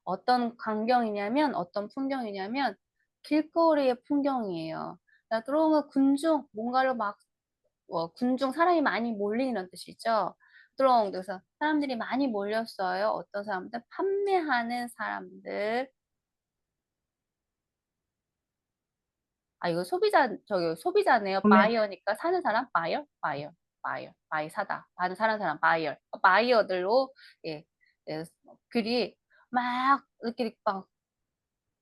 어떤 광경이냐면, 어떤 풍경이냐면, 길거리의 풍경이에요. throng은 군중, 뭔가를 막, 군중, 사람이 많이 몰리는 뜻이죠. throng. 그래서 사람들이 많이 몰렸어요. 어떤 사람들? 판매하는 사람들. 이거 소비자네요. 구매. 바이어니까 사는 사람, 바이 사다. 사는 사람, 바이어들로, 예, 예, 글이 막, 이렇게 막,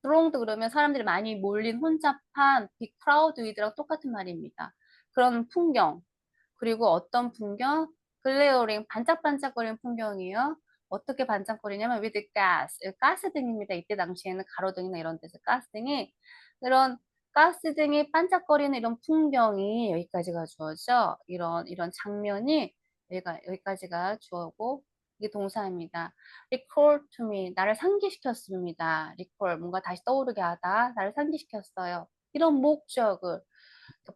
드롱드 그러면 사람들이 많이 몰린 혼잡한 빅 크라우드 위드랑 똑같은 말입니다. 그런 풍경. 그리고 어떤 풍경? 글레어링, 반짝반짝거리는 풍경이에요. 어떻게 반짝거리냐면 with gas, 가스등입니다. 이때 당시에는 가로등이나 이런 데서 가스등이 이런 가스등이 반짝거리는 이런 풍경이 여기까지가 주어져. 이런 장면이 여기까지가 주어고 이게 동사입니다. recall to me, 나를 상기시켰습니다. recall, 뭔가 다시 떠오르게 하다, 나를 상기시켰어요. 이런 목적을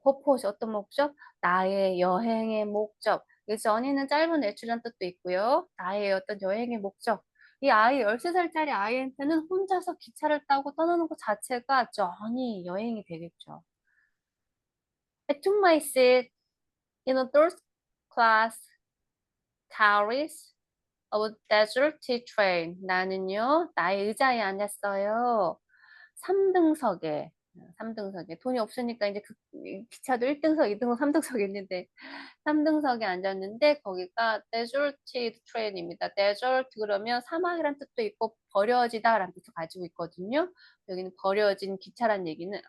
purpose, 어떤 목적? 나의 여행의 목적. 이 journey는 짧은 외출이라는 뜻도 있고요. 나의 어떤 여행의 목적. 이 아이, 13살짜리 아이한테는 혼자서 기차를 타고 떠나는 것 자체가 journey, 여행이 되겠죠. I took my seat in a third class carriage of deserted train. 나는요, 나의 의자에 앉았어요. 3등석에, 3등석에. 돈이 없으니까 이제 이 기차도 1등석, 2등석, 3등석에 있는데, 3등석에 앉았는데, 거기가 deserted train입니다. desert 그러면 사막이란 뜻도 있고, 버려지다 라는 뜻을 가지고 있거든요. 여기는 버려진 기차란 얘기는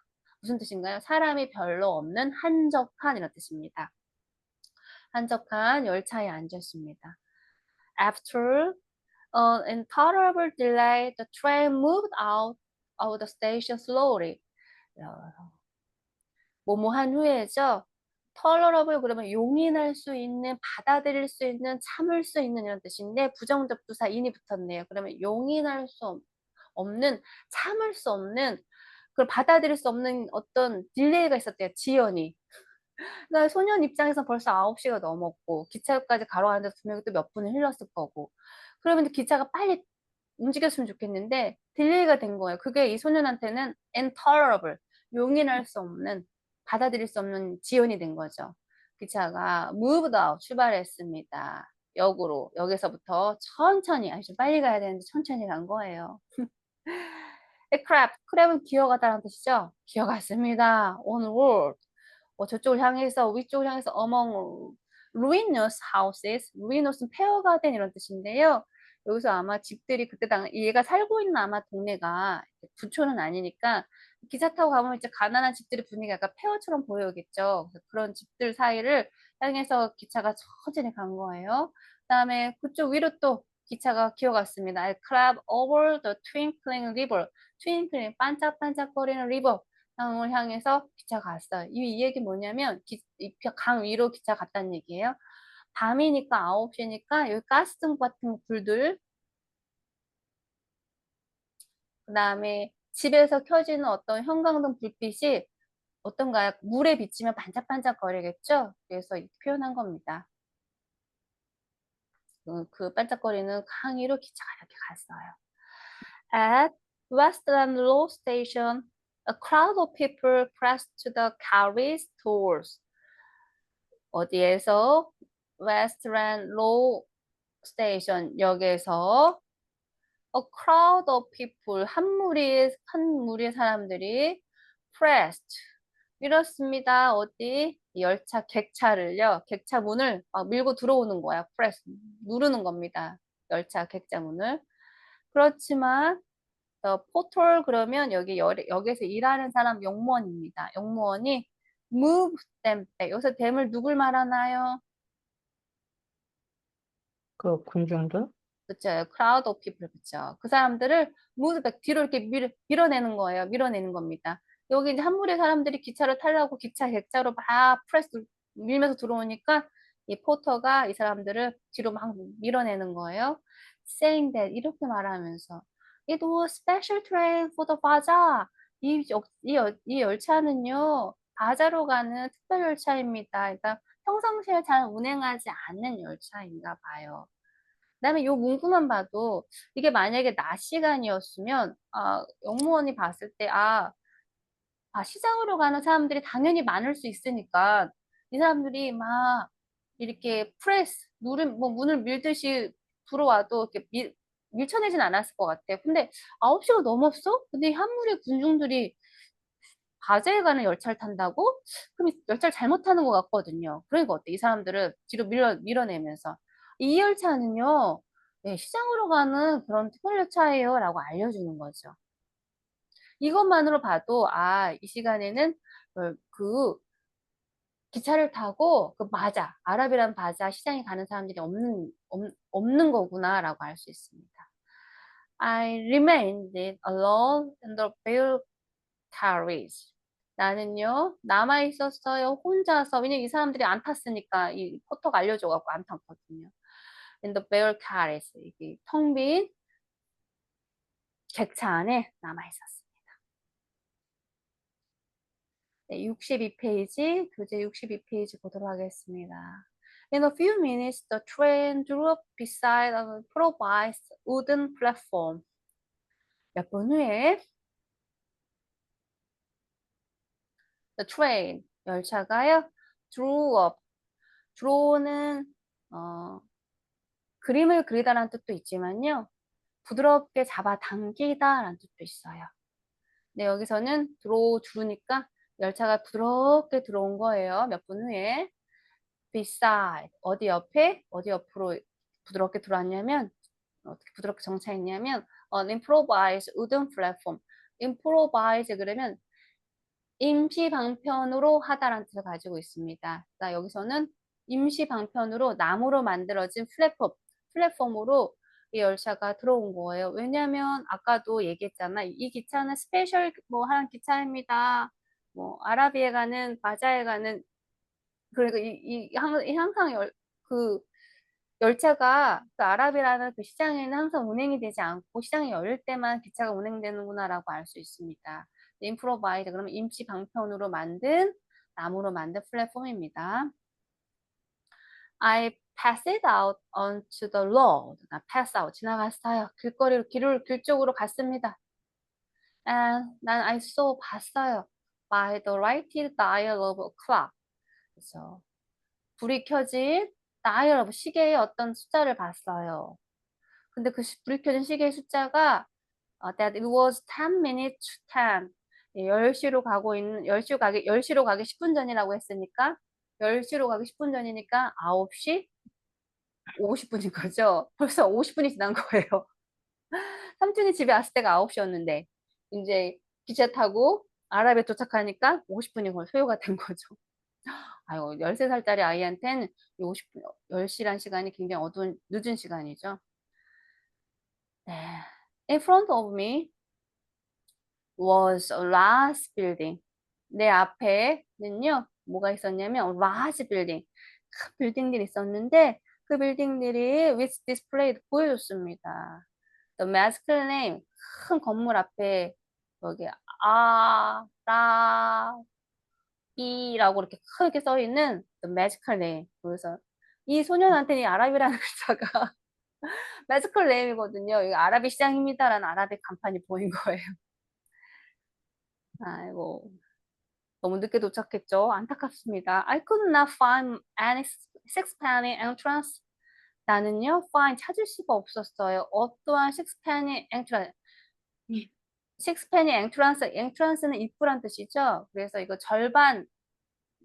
무슨 뜻인가요? 사람이 별로 없는 한적한 이런 뜻입니다. 한적한 열차에 앉았습니다. After an intolerable delay, the train moved out of the station slowly. 뭐뭐한 후에죠. tolerable 그러면 용인할 수 있는, 받아들일 수 있는, 참을 수 있는 이런 뜻인데 부정접두사 in이 붙었네요. 그러면 용인할 수 없는, 참을 수 없는, 그걸 받아들일 수 없는 어떤 딜레이가 있었대요. 지연이. 그러니까 소년 입장에서 벌써 9시가 넘었고 기차역까지 가러 가는데 분명히 또 몇 분을 흘렀을 거고 그러면 기차가 빨리 움직였으면 좋겠는데 딜레이가 된 거예요. 그게 이 소년한테는 intolerable, 용인할 수 없는, 받아들일 수 없는 지연이 된 거죠. 기차가 moved out, 출발했습니다. 역으로, 역에서부터 천천히, 아주 빨리 가야 되는데 천천히 간 거예요. crab, crab은 기어가다라는 뜻이죠. 기어갔습니다. on road. 저쪽을 향해서, 위쪽을 향해서 among ruinous houses, ruinous는 폐허가 된 이런 뜻인데요. 여기서 아마 집들이 그때 얘가 살고 있는 아마 동네가 부촌은 아니니까 기차 타고 가보면 이제 가난한 집들의 분위기가 약간 폐허처럼 보여겠죠. 그런 집들 사이를 향해서 기차가 천천히 간 거예요. 그다음에 그쪽 위로 또 기차가 기어갔습니다. I climbed over the twinkling river. twinkling, 반짝반짝거리는 river. 강을 향해서 기차가 갔어요. 이 얘기 뭐냐면 강 위로 기차 갔다는 얘기예요. 밤이니까 9시니까 여기 가스등 같은 불들 그 다음에 집에서 켜지는 어떤 형광등 불빛이 어떤가요? 물에 비치면 반짝반짝거리겠죠? 그래서 이렇게 표현한 겁니다. 그 반짝거리는 강 위로 기차가 이렇게 갔어요. At Westland Row Station, a crowd of people pressed to the carriage doors. 어디에서? Westland Row Station 역에서 a crowd of people, 한 무리의 사람들이 pressed, 밀었습니다. 어디? 열차 객차를요. 객차 문을 막 밀고 들어오는 거야. press, 누르는 겁니다. 열차 객차 문을. 그렇지만 포털 그러면 여기 역에서 일하는 사람 용무원입니다. 용무원이 move them back. 여기서 them을 누굴 말하나요? 그 군중들? 그쵸. crowd of people. 그쵸. 그 사람들을 move back, 뒤로 이렇게 밀어내는 거예요. 밀어내는 겁니다. 여기 이제 한 무리의 사람들이 기차를 타려고 기차 객차로 막 프레스 밀면서 들어오니까 이 포터가 이 사람들을 뒤로 막 밀어내는 거예요. saying that, 이렇게 말하면서 It was special train for the bazaar. 이 열차는요, 바자로 가는 특별 열차입니다. 그러니까 평상시에 잘 운행하지 않는 열차인가 봐요. 그다음에 요 문구만 봐도 이게 만약에 낮 시간이었으면 영무원이 봤을 때 시장으로 가는 사람들이 당연히 많을 수 있으니까 이 사람들이 막 이렇게 프레스 뭐 문을 밀듯이 들어와도 이렇게 밀쳐내진 않았을 것 같아요. 근데 9시가 넘었어? 근데 한 무리의 군중들이 바자에 가는 열차를 탄다고? 그럼 열차를 잘못 타는 것 같거든요. 그러니까 어때? 이 사람들을 뒤로 밀어내면서 이 열차는요, 네, 시장으로 가는 그런 특별 열차예요 라고 알려주는 거죠. 이것만으로 봐도 이 시간에는 그 기차를 타고 그 바자, 아랍이란 바자 시장에 가는 사람들이 없는 거구나라고 알 수 있습니다. I remained alone in the bell carriage. 나는요, 남아 있었어요. 혼자서. 왜냐면 이 사람들이 안 탔으니까 이 포터가 알려줘갖고 안 탔거든요. In the bell carriage. 이게 텅 빈 객차 안에 남아 있었습니다. 네, 62페이지, 교재 62페이지 보도록 하겠습니다. In a few minutes, the train drew up beside a improvised wooden platform. 몇 분 후에 the train, 열차가요, drew up. draw는 그림을 그리다라는 뜻도 있지만요. 부드럽게 잡아당기다라는 뜻도 있어요. 네, 여기서는 두르니까 열차가 부드럽게 들어온 거예요. 몇 분 후에. beside, 어디 옆에, 어디 옆으로 부드럽게 들어왔냐면, 어떻게 부드럽게 정차했냐면, improvise wooden platform. improvise 그러면 임시 방편으로 하다라는 뜻을 가지고 있습니다. 그러니까 여기서는 임시 방편으로 나무로 만들어진 플랫폼으로 이 열차가 들어온 거예요. 왜냐하면 아까도 얘기했잖아. 이 기차는 스페셜 뭐 하는 기차입니다. 뭐 아라비에 가는 바자에 가는 그리고 항상 그 열차가 그 아랍이라는 그 시장에는 항상 운행이 되지 않고 시장이 열릴 때만 기차가 운행되는구나라고 알 수 있습니다. 임프로바이드 그러면 임시 방편으로 만든 나무로 만든 플랫폼입니다. I passed out onto the road. 나 pass out 지나갔어요. 길 쪽으로 갔습니다. And 난 I saw 봤어요. By the lighted dial of a clock. 그래서 불이 켜진 다이얼 시계의 어떤 숫자를 봤어요. 근데 그 불이 켜진 시계의 숫자가 that it was 10 minutes to 10. 10시로 가기 10분 전이라고 했으니까 10시로 가기 10분 전이니까 9시 50분인 거죠. 벌써 50분이 지난 거예요. 삼촌이 집에 왔을 때가 9시였는데 이제 기차 타고 아랍에 도착하니까 50분이 소요가 된 거죠. 아유, 13살짜리 아이한테는 50분, 10시란 시간이 굉장히 늦은 시간이죠. 네. In front of me was a large building. 내 앞에는요, 뭐가 있었냐면, large building. 큰 빌딩들이 있었는데, 그 빌딩들이 with displayed 보여줬습니다. The masculine name, 큰 건물 앞에, 여기, 이라고 이렇게 크게 써 있는 the magical name. 그래서 이 소년한테는 이 아랍이라는 글자가 magical name이거든요. 이거 아랍이 시장입니다라는 아랍의 간판이 보인 거예요. 아이고 너무 늦게 도착했죠. 안타깝습니다. I could not find any sixpenny entrance. 나는요, find 찾을 수가 없었어요. 어떠한 sixpenny entrance. sixpenny entrance는 입구란 뜻이죠. 그래서 이거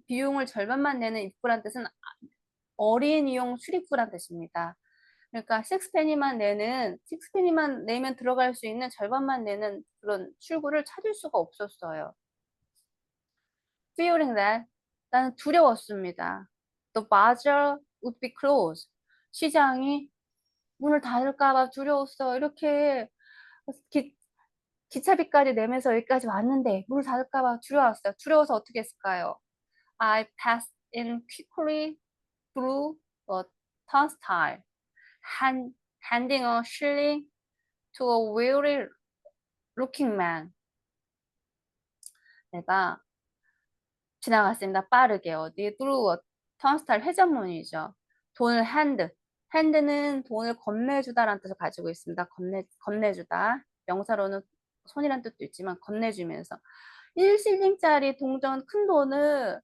비용을 절반만 내는 입구란 뜻은 어린이용 출입구란 뜻입니다. 그러니까 식스페니만 내면 들어갈 수 있는 절반만 내는 그런 출구를 찾을 수가 없었어요. Fearing that 나는 두려웠습니다. The bazaar would be closed. 시장이 문을 닫을까봐 두려웠어. 이렇게 기차비까지 내면서 여기까지 왔는데 문을 닫을까봐 두려웠어요. 두려워서 어떻게 했을까요? I passed in quickly through the turnstile, handing a shilling to a weary looking man. 내가 지나갔습니다. 빠르게 어디 through a turnstile 회전문이죠. 돈을 hand는 돈을 건네주다라는 뜻을 가지고 있습니다. 건네주다. 명사로는 손이란 뜻도 있지만 건네주면서 1실링짜리 동전 큰 돈을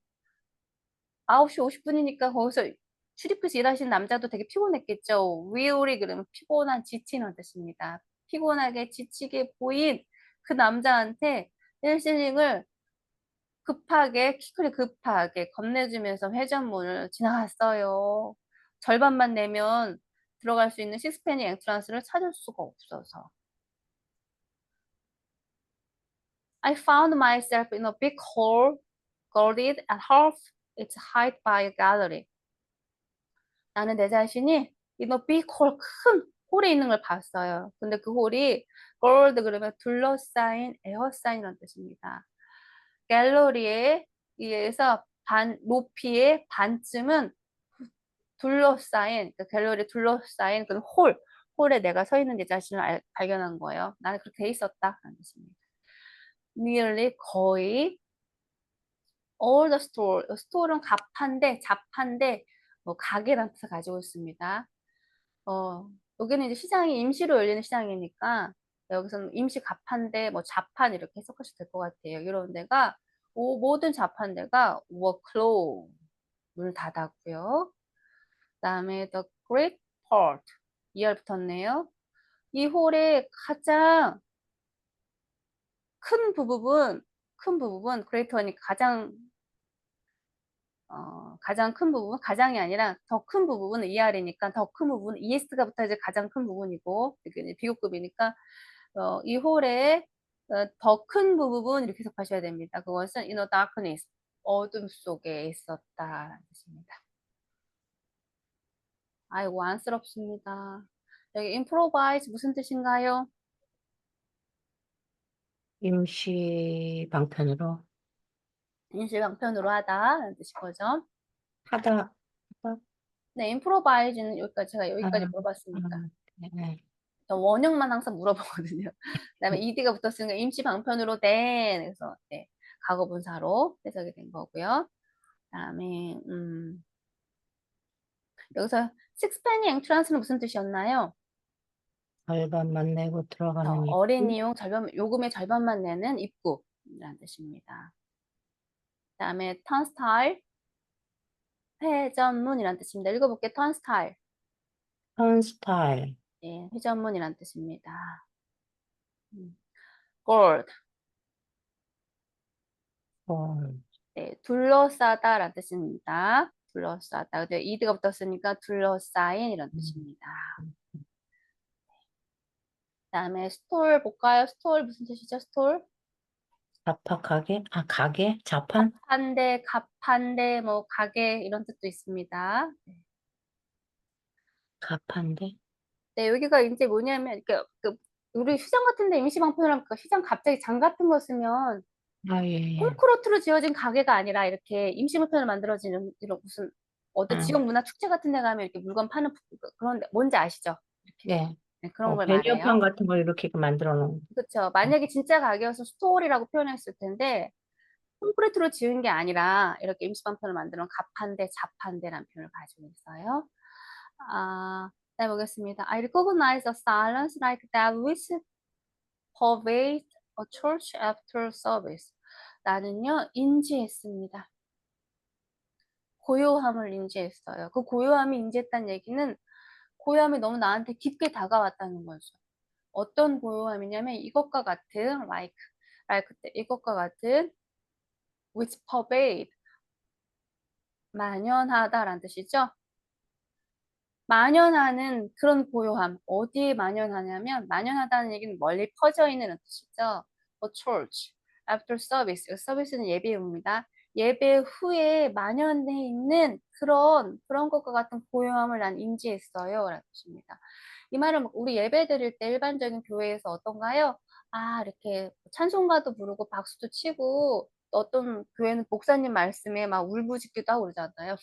9시 50분이니까 거기서 출입구에서 일하시는 남자도 되게 피곤했겠죠. weary 그러면 피곤한, 지치는 뜻입니다. 피곤하게 지치게 보인 그 남자한테 1실링을 quickly 급하게 건네주면서 회전문을 지나갔어요. 절반만 내면 들어갈 수 있는 식스페니 엔트런스를 찾을 수가 없어서. I found myself in a big hall, guarded at half It's hid by a gallery. 나는 내 자신이 이너 big hole 큰 홀에 있는 걸 봤어요. 근데 그 홀이 gold 그러면 둘러싸인 에어사인이라는 뜻입니다. 갤러리에 의해서 높이의 반쯤은 둘러싸인, 그 갤러리 둘러싸인 그 홀에 내가 서 있는 내 자신을 발견한 거예요. 나는 그렇게 돼 있었다. 라는 뜻입니다. nearly 거의 all the store, store는 잡한데, 뭐 가게라는 뜻을 가지고 있습니다. 여기는 이제 시장이 임시로 열리는 시장이니까 여기서는 임시 가판대, 뭐 자판 이렇게 해석하셔도 될 것 같아요. 이런 데가 모든 자판대가 were closed, 문 닫았고요. 그다음에 the great part, 2열 붙었네요. 이 홀의 가장 큰 부분, greater니까 가장 큰 부분, 가장이 아니라 더 큰 부분은 ER이니까 더 큰 부분, ES가 붙어야지 가장 큰 부분이고, 이게 이제 비교급이니까, 이 홀의 더 큰 부분 이렇게 해석하셔야 됩니다. 그것은 in a darkness, 어둠 속에 있었다라는 뜻입니다. 아이고, 안쓰럽습니다. 여기 improvise 무슨 뜻인가요? 임시 방편으로 임시방편으로 하다라는 뜻인 거죠. 하다. 하다. 네, improvise는 여기까지, 제가 아, 여기까지 물어봤으니까. 네. 저 원형만 항상 물어보거든요. 그다음에 ed가 붙었으니까 임시 방편으로 된, 그래서 네, 과거분사로 해석이 된 거고요. 그다음에 여기서 sixpenny entrance는 무슨 뜻이었나요? 절반만 내고 들어가는 어린 입구. 이용 요금의 절반만 내는 입구라는 뜻입니다. 그다음에 turnstile, 회전문이라는 뜻입니다. 읽어볼게요. turnstile, 턴스타일. 예, 회전문이라는 뜻입니다. gold, 볼. 네, 둘러싸다라는 뜻입니다. 둘러싸다. 근데 이드가 붙었으니까 둘러싸인 이런 뜻입니다. 그다음에 스톨 볼까요? 스톨 무슨 뜻이죠? 스톨? 자파 가게? 아, 가게? 자판? 갑판대, 뭐 가게 이런 뜻도 있습니다. 가판데? 네, 여기가 이제 뭐냐면 우리 시장 같은데 임시방편을 하니까 시장 갑자기 장 같은 거 쓰면 아, 예, 예. 콘크리트로 지어진 가게가 아니라 이렇게 임시방편으로 만들어지는 이런 무슨 어떤 지역 문화 축제 같은 데 가면 이렇게 물건 파는 그런 데 뭔지 아시죠? 이렇게 예. 네, 그런 걸 베니어판 말해요. 같은 거 이렇게 만들어 놓은. 그렇죠. 만약에 진짜 가게여서 스토어리라고 표현했을 텐데 콘크리트로 지은 게 아니라 이렇게 임시방편을 만들어 놓은 갑판대, 자판대라는 표현을 가지고 있어요. 네, 보겠습니다. I recognize a silence like that which pervades a church after service. 나는요, 인지했습니다. 고요함을 인지했어요. 그 고요함이 인지했다는 얘기는 고요함이 너무 나한테 깊게 다가왔다는 거죠. 어떤 고요함이냐면 이것과 같은 like 때 이것과 같은 which pervade, 만연하다라는 뜻이죠. 만연하는 그런 고요함. 어디에 만연하냐면 만연하다는 얘기는 멀리 퍼져 있는 뜻이죠. A church after service. 서비스는 예배입니다. 예배 후에 만연해 있는 그런 것과 같은 고요함을 난 인지했어요. 라는 뜻입니다. 이 말은 우리 예배 드릴 때 일반적인 교회에서 어떤가요? 이렇게 찬송가도 부르고 박수도 치고 어떤 교회는 목사님 말씀에 막 울부짖기도 하고 그러잖아요.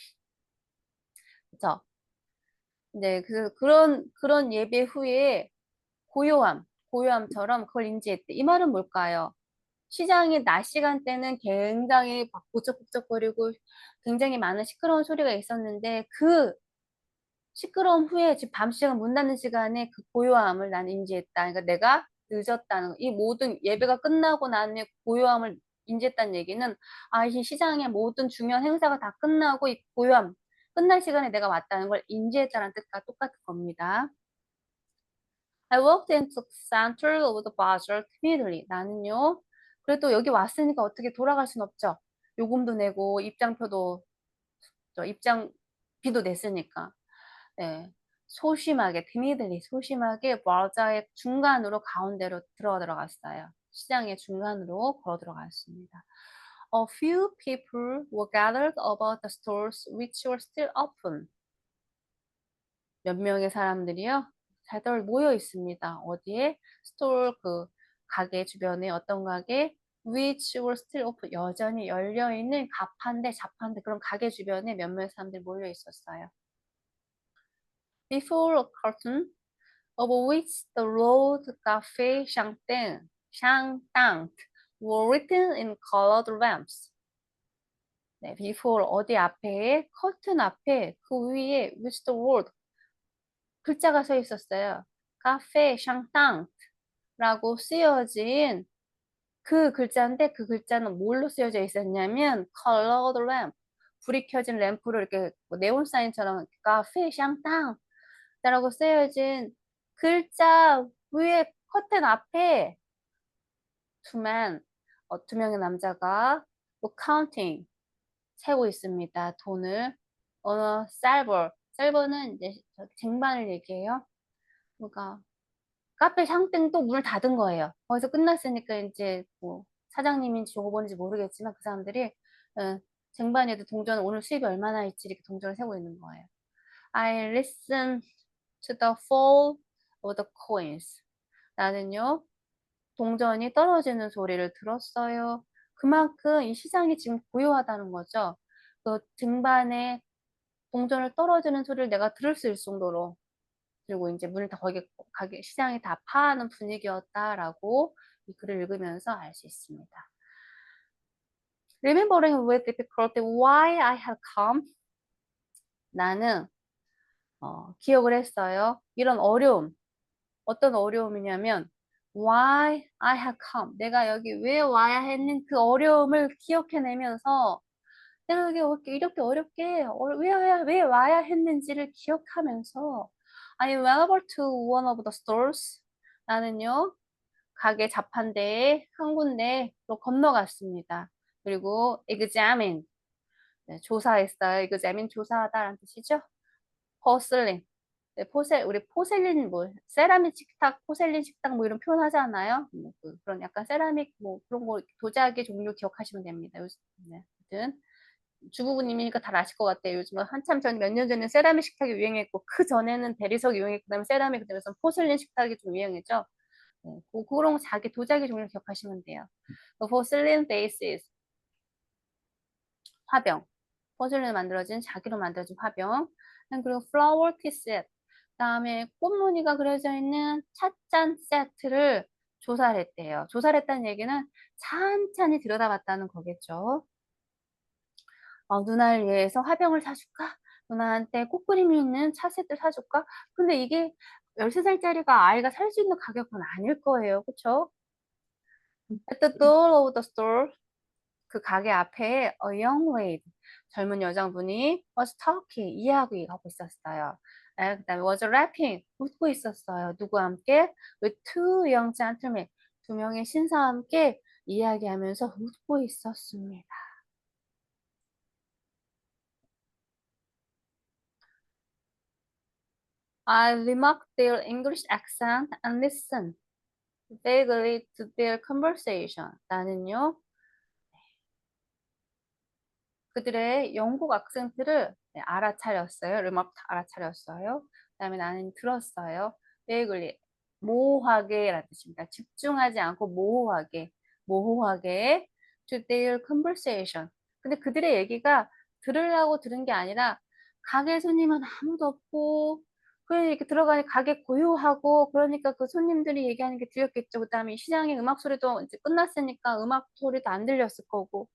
그렇죠? 네, 그런 예배 후에 고요함처럼 그걸 인지했대. 이 말은 뭘까요? 시장의 낮 시간대는 굉장히 막 북적북적거리고 굉장히 많은 시끄러운 소리가 있었는데 그 시끄러움 후에 지금 밤 시간 문 닫는 시간에 그 고요함을 난 인지했다. 그러니까 내가 늦었다는 거. 이 모든 예배가 끝나고 난 후에 고요함을 인지했다는 얘기는 이 시장의 모든 중요한 행사가 다 끝나고 이 고요함, 끝날 시간에 내가 왔다는 걸 인지했다는 뜻과 똑같은 겁니다. I walked into the center of the bazaar timidly. 나는요, 그래도 여기 왔으니까 어떻게 돌아갈 순 없죠. 요금도 내고 입장표도 입장비도 냈으니까. 네. timidly, 소심하게 바자의 중간으로 가운데로 들어갔어요. 시장의 중간으로 걸어 들어갔습니다. A few people were gathered about the stores which were still open. 몇 명의 사람들이요? 다들 모여 있습니다. 어디에? 스토어 그 가게 주변에 어떤 가게? Which were still open. 여전히 열려 있는 가판대, 자판대 그런 가게 주변에 몇몇 사람들이 몰려 있었어요. Before a curtain of which the road cafe 샹땅 were written in colored lamps. 네, before 어디 앞에 커튼 앞에 그 위에 which the word 글자가 써 있었어요. 카페 샹땅라고 쓰여진 그 글자인데 그 글자는 뭘로 쓰여져 있었냐면 colored lamp 불이 켜진 램프로 이렇게 뭐 네온 사인처럼 카페 샹땅라고 쓰여진 글자 위에 커튼 앞에 두 명의 남자가 뭐 counting 세고 있습니다. 돈을 셀버는 이제 쟁반을 얘기해요. 그러니까 카페 샹땡 또 문을 닫은 거예요. 거기서 끝났으니까 이제 뭐 사장님인지 종업원인지 모르겠지만 그 사람들이 쟁반에도 동전 오늘 수입이 얼마나 있지 이렇게 동전을 세고 있는 거예요. I listen to the fall of the coins. 나는요 동전이 떨어지는 소리를 들었어요. 그만큼 이 시장이 지금 고요하다는 거죠. 그 쟁반에 동전을 떨어지는 소리를 내가 들을 수 있을 정도로 그리고 이제 문을 다 거기 가게 시장이 다 파하는 분위기였다라고 이 글을 읽으면서 알 수 있습니다. Remembering with difficulty why I had come. 나는 기억을 했어요. 이런 어려움. 어떤 어려움이냐면 why I had come. 내가 여기 왜 와야 했는 그 어려움을 기억해내면서 내가 여기 이렇게 어렵게 왜 와야 했는지를 기억하면서 I went over to one of the stores. 나는요 가게 자판대에 한 군데로 건너갔습니다. 그리고 examine 네, 조사했어요. examine 조사하다라는 뜻이죠. porcelain 네, 우리 포셀린 뭐 세라믹 식탁, 포셀린 식탁 뭐 이런 표현 하잖아요. 그런 약간 세라믹 뭐 그런 거 도자기 종류 기억하시면 됩니다. 요즘 네, 아무튼 주부님이니까 다 아실 것 같아요. 요즘 한참 전 몇 년 전에 세라믹 식탁이 유행했고 그 전에는 대리석이 유행했고 그다음에 세라믹 그다음에 포슬린 식탁이 좀 유행했죠. 네, 그런 자기 도자기 종류 기억하시면 돼요. 포슬린 베이시스 화병 포슬린을 만들어진 자기로 만들어진 화병 그리고 플라워 티 세트 그다음에 꽃무늬가 그려져 있는 찻잔 세트를 조사를 했대요. 조사를 했다는 얘기는 찬찬히 들여다봤다는 거겠죠. 누나를 위해서 화병을 사줄까? 누나한테 꽃그림이 있는 차 세트 사줄까? 근데 이게 13살짜리가 아이가 살 수 있는 가격은 아닐 거예요. 그쵸? At the door of the store, 그 가게 앞에 a young lady, 젊은 여성분이 was talking, 이야기하고 있었어요. 그다음에 was rapping, 웃고 있었어요. 누구와 함께? With two young gentlemen, 두 명의 신사와 함께 이야기하면서 웃고 있었습니다. I remarked their English accent and listened vaguely to their conversation. 나는요, 그들의 영국 악센트를 알아차렸어요. remarked 알아차렸어요. 그다음에 나는 들었어요. vaguely 모호하게라는 뜻입니다. 집중하지 않고 모호하게 to their conversation. 근데 그들의 얘기가 들으려고 들은 게 아니라 가게 손님은 아무도 없고 그러니 이렇게 들어가니 가게 고요하고 그러니까 그 손님들이 얘기하는 게 들렸겠죠. 그다음에 시장의 음악 소리도 이제 끝났으니까 음악 소리도 안 들렸을 거고.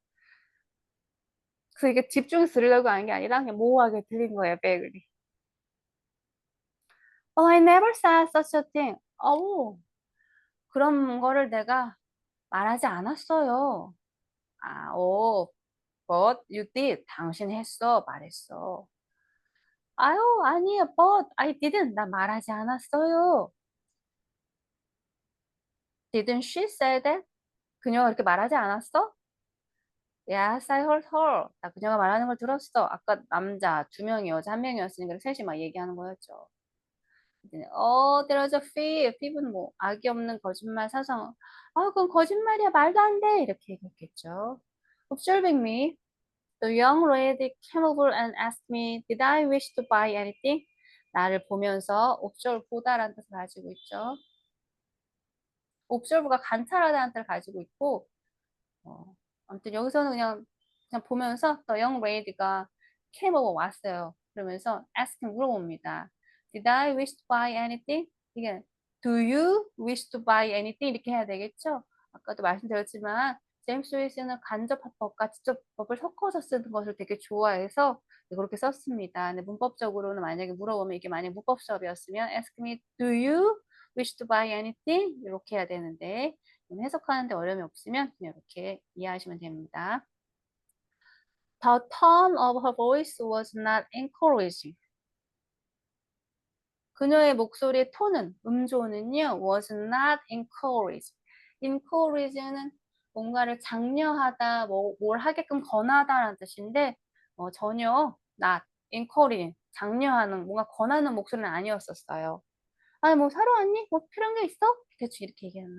그래서 이게 집중해서 들으려고 하는 게 아니라 그냥 모호하게 들린 거예요, 베이글이. Oh, I never said such a thing. 그런 거를 내가 말하지 않았어요. but you did. 당신 했어, 말했어. 아유, 아니에요, but I didn't. 나 말하지 않았어요. Didn't she say that? 그녀가 그렇게 말하지 않았어? Yes, I heard her. 나 그녀가 말하는 걸 들었어. 아까 남자 두 명이 여자 한 명이었으니까 셋이 막 얘기하는 거였죠. there was a thief. thief은 뭐 악이 없는 거짓말 사성. 그건 거짓말이야 말도 안 돼. 이렇게 얘기했겠죠. Observing me, the young lady came over and asked me, Did I wish to buy anything? 나를 보면서 observe 보다라는 뜻을 가지고 있죠. observe가 관찰하다는 뜻을 가지고 있고, 아무튼 여기서는 그냥 보면서 the young lady가 came over 왔어요. 그러면서 asking 물어봅니다. Did I wish to buy anything? 이게 Do you wish to buy anything? 이렇게 해야 되겠죠? 아까도 말씀드렸지만 제임스 웨이스는 간접합법과 직접법을 섞어서 쓰는 것을 되게 좋아해서 그렇게 썼습니다. 근데 문법적으로는 만약에 물어보면 이게 만약 문법 수업이었으면 ask me, do you wish to buy anything? 이렇게 해야 되는데 해석하는데 어려움이 없으면 그냥 이렇게 이해하시면 됩니다. The tone of her voice was not encouraging. 그녀의 목소리의 톤은, 음조는요, was not encouraging. encourage는 뭔가를 장려하다, 뭘 하게끔 권하다라는 뜻인데, 전혀 not encouraging, 장려하는, 뭔가 권하는 목소리는 아니었었어요. 아니, 뭐 사러 왔니? 뭐 필요한 게 있어? 대충 이렇게 얘기하면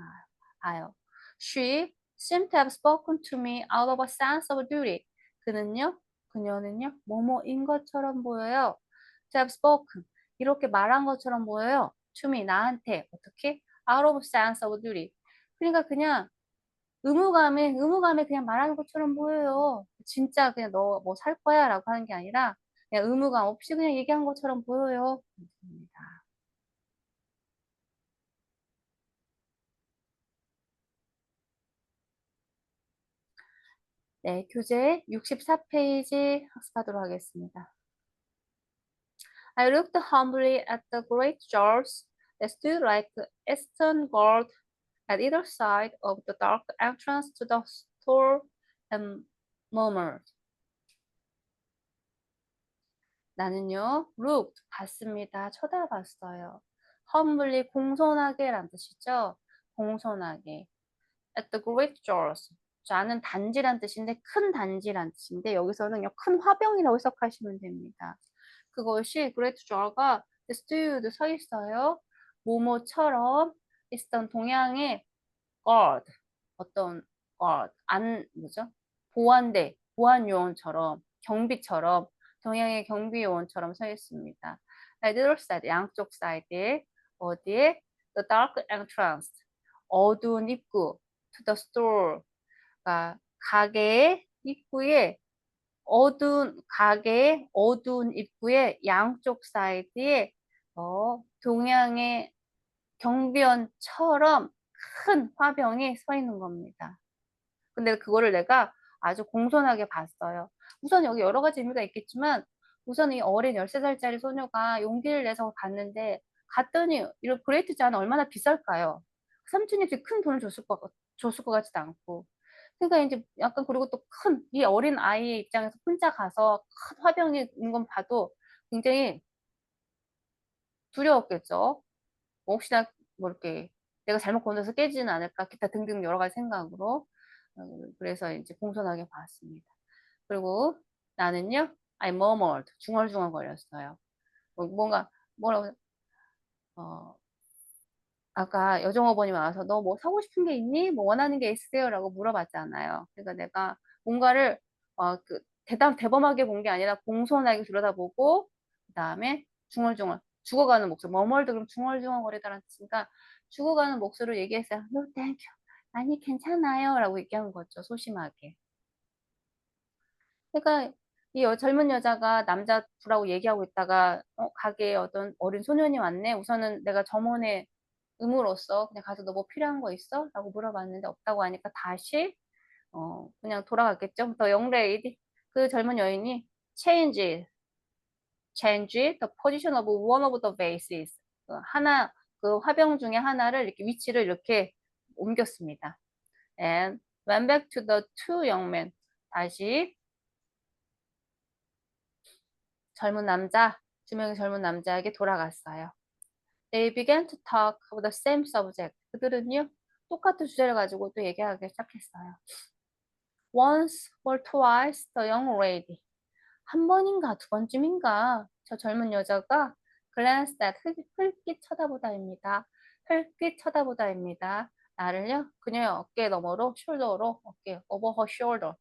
나요. She seemed to have spoken to me out of a sense of duty. 그녀는요, 뭐뭐인 것처럼 보여요. To have spoken. 이렇게 말한 것처럼 보여요. To me, 나한테. 어떻게? Out of sense of duty. 그러니까 그냥 의무감에 그냥 말하는 것처럼 보여요. 진짜 그냥 너 뭐 살 거야? 라고 하는 게 아니라 그냥 의무감 없이 그냥 얘기한 것처럼 보여요. 입니다. 네, 교재 64페이지 학습하도록 하겠습니다. I looked humbly at the great jars that stood like eastern guard at either side of the dark entrance to the store and murmured. 나는요, looked, 봤습니다. 쳐다봤어요. humbly, 공손하게 란 뜻이죠. 공손하게. At the great jars. 자는 단지란 뜻인데 큰 단지란 뜻인데 여기서는 큰 화병이라고 해석하시면 됩니다. 그것이 great jar가 stood 서 있어요. 모모처럼 있던 동양의 guard 어떤 guard 뭐죠? 보안대 보안 요원처럼 경비처럼 동양의 경비 요원처럼 서 있습니다. either side 양쪽 사이드에 어디에 the dark entrance 어두운 입구 to the store 가게의 입구에 어두운 입구에 양쪽 사이드에 동양의 경비원처럼 큰 화병이 서 있는 겁니다. 근데 그거를 내가 아주 공손하게 봤어요. 우선 여기 여러 가지 의미가 있겠지만 우선 이 어린 13살짜리 소녀가 용기를 내서 갔는데 갔더니 이런 그레이트 잔은 얼마나 비쌀까요? 삼촌이 이렇게 큰 돈을 줬을 것 같지도 않고 그러니까 이제 약간 그리고 또 이 어린 아이의 입장에서 혼자 가서 큰 화병이 있는 건 봐도 굉장히 두려웠겠죠. 뭐 혹시나 뭐 이렇게 내가 잘못 건져서 깨지는 않을까 기타 등등 여러 가지 생각으로 그래서 이제 공손하게 봤습니다. 그리고 나는요, I murmured 중얼중얼 거렸어요. 뭔가 뭐라고 아까 여종어머니 와서 너 뭐 사고 싶은 게 있니? 뭐 원하는 게 있으세요? 라고 물어봤잖아요. 그러니까 내가 뭔가를 대범하게 본 게 아니라 공손하게 들여다보고 그 다음에 중얼중얼 죽어가는 목소리 머멀도 그럼 중얼중얼거리다라는 뜻이니까 죽어가는 목소리로 얘기했어요. No, thank you. 아니 괜찮아요. 라고 얘기한 거죠. 소심하게. 그러니까 이 젊은 여자가 남자 부라고 얘기하고 있다가 가게에 어떤 어린 소년이 왔네. 우선은 내가 점원의 의무로서 그냥 가서 너 뭐 필요한 거 있어? 라고 물어봤는데 없다고 하니까 다시 그냥 돌아갔겠죠. 더 영레이디 그 젊은 여인이 change the position of one of the vases 그 화병 중에 하나를 이렇게 위치를 이렇게 옮겼습니다. And went back to the two young men. 다시 두 명의 젊은 남자에게 돌아갔어요. They began to talk about the same subject. 그들은요, 똑같은 주제를 가지고 또 얘기하기 시작했어요. Once or twice, the young lady. 한 번인가 두 번쯤인가 저 젊은 여자가 glanced at 흘낏 쳐다보다입니다. 흘낏 쳐다보다입니다. 나를요, 그녀의 어깨 너머로, 숄더로, 어깨, over her shoulder.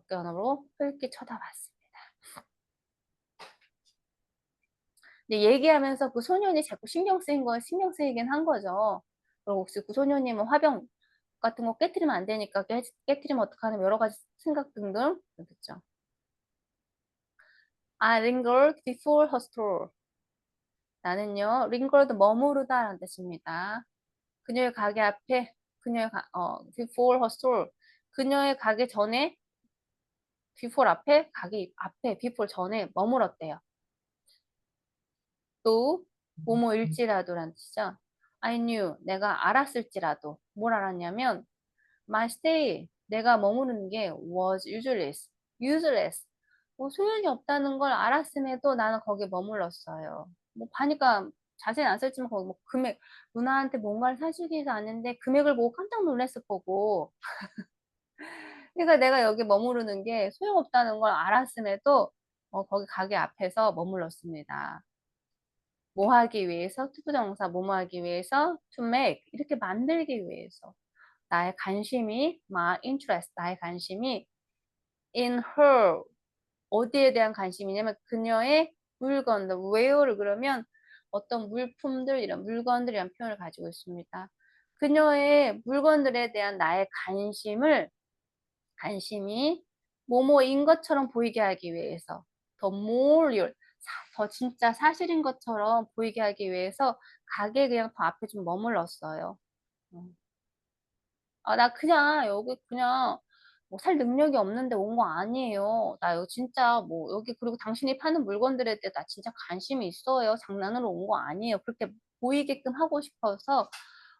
역견으로 흘낏 쳐다봤습니다. 근데 얘기하면서 그 소년이 자꾸 신경 쓰인 거 신경 쓰이긴 한 거죠. 그리고 혹시 그 소년님은 화병 같은 거 깨트리면 안 되니까 깨트리면 어떡하는 여러 가지 생각 등등 그렇겠죠. I lingered before her store. 나는요, lingered 머무르다라는 뜻입니다. 그녀의 가게 앞에, before her store. 그녀의 가게 전에, before 앞에, 가게 앞에, before 전에 머물었대요. 또, 뭐뭐일지라도라는 뜻이죠. I knew, 내가 알았을지라도. 뭘 알았냐면, my stay, 내가 머무르는 게 was useless. 뭐 소용이 없다는 걸 알았음에도 나는 거기에 머물렀어요. 뭐 봐니까 자세히 안 썼지만 거기 뭐 금액, 누나한테 뭔가를 사주기 위해서 왔는데 금액을 보고 깜짝 놀랐을 거고. 그러니까 내가 여기 머무르는 게 소용없다는 걸 알았음에도 거기 가게 앞에서 머물렀습니다. 뭐 하기 위해서? 투부정사 뭐뭐 하기 위해서? to make 이렇게 만들기 위해서. 나의 관심이, my interest, 나의 관심이 in her, 어디에 대한 관심이냐면 그녀의 물건들, where를 그러면 어떤 물품들, 이런 물건들이란 표현을 가지고 있습니다. 그녀의 물건들에 대한 나의 관심이 뭐뭐인 것처럼 보이게 하기 위해서 더 more real, 더 진짜 사실인 것처럼 보이게 하기 위해서 가게 그냥 더 앞에 좀 머물렀어요. 나 그냥 여기 그냥 뭐 살 능력이 없는데 온 거 아니에요. 나 여기 진짜 뭐 여기 그리고 당신이 파는 물건들에 대해 나 진짜 관심이 있어요. 장난으로 온 거 아니에요. 그렇게 보이게끔 하고 싶어서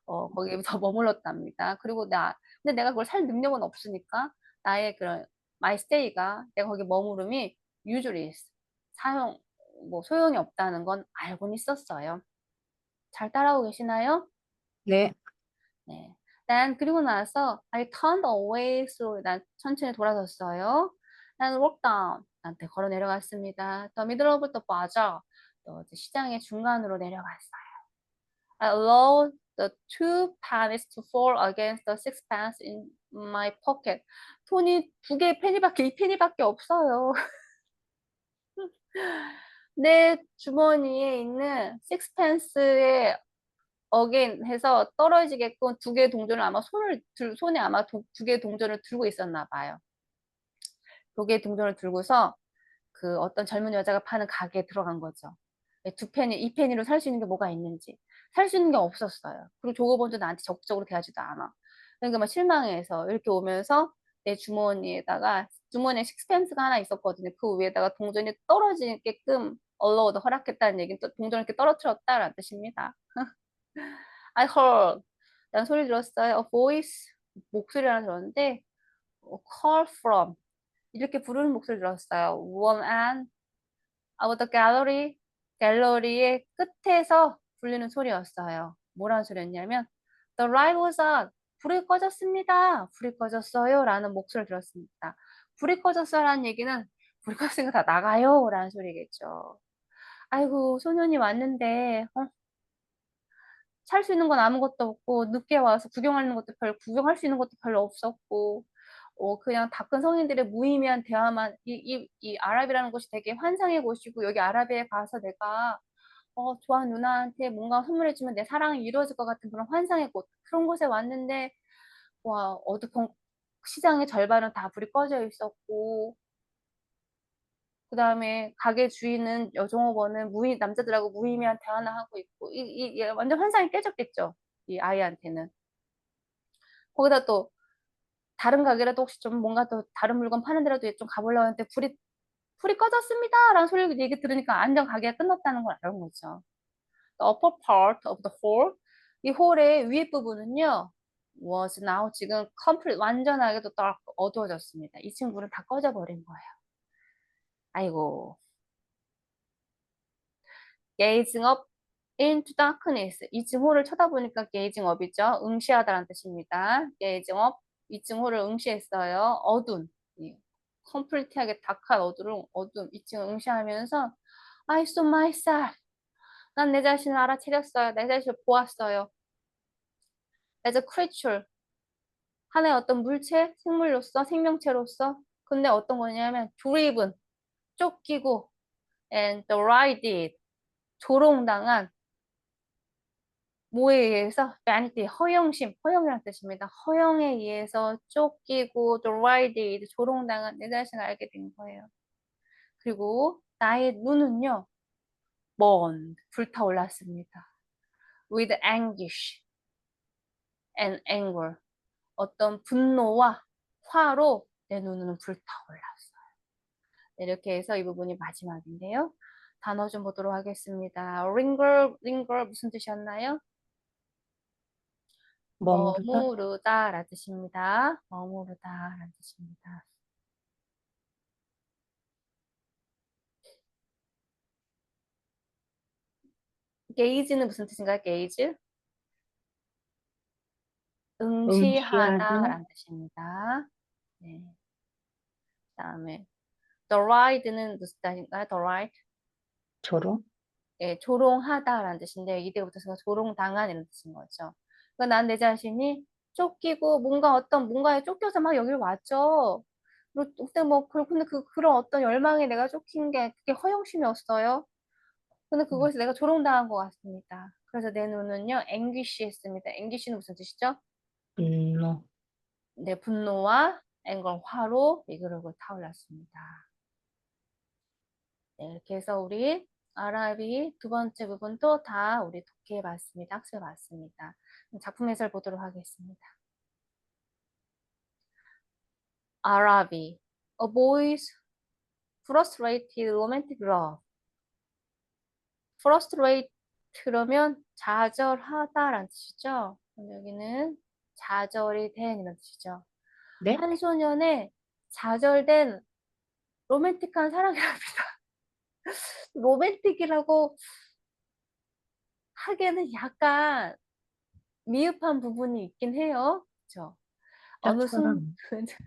거기서 머물렀답니다. 그리고 근데 내가 그걸 살 능력은 없으니까 나의 그런 my stay가 내가 거기 머무름이 usually 뭐 소용이 없다는 건 알고는 있었어요. 잘 따라오고 계시나요? 네. 네. 난 그리고 나서 I turned away slowly. 난 천천히 돌아섰어요. 난 walked down. 나한테 걸어 내려갔습니다. The middle of the bazaar. 또 이제 시장의 중간으로 내려갔어요. I allowed the 2 pennies to fall against the 6 pence in my pocket. 돈이 두 개 페니밖에, 이 페니밖에 없어요. 내 주머니에 있는 6pence의 어긴 해서 떨어지게끔 두 개의 동전을 아마 손에 아마 두 개의 동전을 들고 있었나 봐요. 두 개의 동전을 들고서 그 어떤 젊은 여자가 파는 가게에 들어간 거죠. 두 페니, 이 페니로 살 수 있는 게 뭐가 있는지. 살 수 있는 게 없었어요. 그리고 조급원도 나한테 적극적으로 대하지도 않아. 그러니까 막 실망해서 이렇게 오면서 내 주머니에 식스펜스가 하나 있었거든요. 그 위에다가 동전이 떨어지게끔 얼러워도 허락했다는 얘기는 또 동전을 이렇게 떨어뜨렸다라는 뜻입니다. I heard. 난 소리 들었어요. A voice. 목소리 하나 들었는데, call from. 이렇게 부르는 목소리 들었어요. One and out the gallery. 갤러리의 끝에서 불리는 소리였어요. 뭐라는 소리였냐면, The light was out. 불이 꺼졌습니다. 불이 꺼졌어요. 라는 목소리를 들었습니다. 불이 꺼졌어라는 얘기는 불이 꺼졌으니까 다 나가요. 라는 소리겠죠. 아이고, 소년이 왔는데, 살 수 있는 건 아무것도 없고 늦게 와서 구경할 수 있는 것도 별로 없었고 그냥 다 큰 성인들의 무의미한 대화만 이 아랍이라는 곳이 되게 환상의 곳이고 여기 아랍에 가서 내가 좋아하는 누나한테 뭔가 선물해주면 내 사랑이 이루어질 것 같은 그런 환상의 곳 그런 곳에 왔는데 와 어두컴 시장의 절반은 다 불이 꺼져 있었고 그 다음에 가게 주인은 여종업원은 남자들하고 무의미한 대화나 하고 있고 완전 환상이 깨졌겠죠. 이 아이한테는. 거기다 또 다른 가게라도 혹시 좀 뭔가 또 다른 물건 파는 데라도 좀 가보려고 하는데 불이 꺼졌습니다 라는 소리 얘기 들으니까 안전 가게가 끝났다는 걸 알은 거죠. The upper part of the hall 이 홀의 위에 부분은요 was now 지금 complete 완전하게도 딱 어두워졌습니다. 이 친구는 다 꺼져버린 거예요. 아이고 gazing up into darkness. 2층 홀을 쳐다보니까 gazing up이죠. 응시하다라는 뜻입니다. gazing up. 2층 홀을 응시했어요. 어두운. 컴플리트하게 다크한 어두운 2층을 응시하면서 I saw myself. 난 내 자신을 알아차렸어요. 내 자신을 보았어요. As a creature. 하나의 어떤 물체, 생물로서, 생명체로서 근데 어떤 거냐면 driven, 쫓기고 and derided, 조롱당한 뭐에 의해서 vanity, 허영심, 허영이라는 뜻입니다. 허영에 의해서 쫓기고 derided, 조롱당한 내 자신을 알게 된 거예요. 그리고 나의 눈은요, 불타올랐습니다. with anguish and anger. 어떤 분노와 화로 내 눈은 불타올랐어요. 네, 이렇게 해서 이 부분이 마지막인데요. 단어 좀 보도록 하겠습니다. linger 무슨 뜻이었나요? 머무르다, 머무르다라는 뜻입니다. 머무르다라는 뜻입니다. gaze는 무슨 뜻인가요? gaze? 응시하다, 응시하다라는 뜻입니다. 네. 그다음에 deride는 무슨 뜻인가요? deride? 조롱, 예, 조롱하다라는 뜻인데 이때부터 조롱당한 이런 뜻인 거죠. 그러니까 난 내 자신이 쫓기고 뭔가에 쫓겨서 막 여기를 왔죠. 그때 근데 그런 어떤 열망에 내가 쫓긴 게 그게 허영심이었어요. 근데 그것이 내가 조롱당한 것 같습니다. 그래서 내 눈은요, 앵귀시했습니다. 앵귀시는 무슨 뜻이죠? 분노, 내 분노와 앵걸, 화로 이그르고 타올랐습니다. 네, 이렇게 해서 우리 아랍이 두 번째 부분도 다 우리 독해해봤습니다. 학습해봤습니다. 작품 해설 보도록 하겠습니다. 아랍이 A boy's frustrated romantic love. frustrate 그러면 좌절하다라는 뜻이죠. 여기는 좌절이 된 이런 뜻이죠. 네? 한 소년의 좌절된 로맨틱한 사랑이랍니다. 로맨틱이라고 하기에는 약간 미흡한 부분이 있긴 해요. 그렇죠? 어느 순 짝사랑,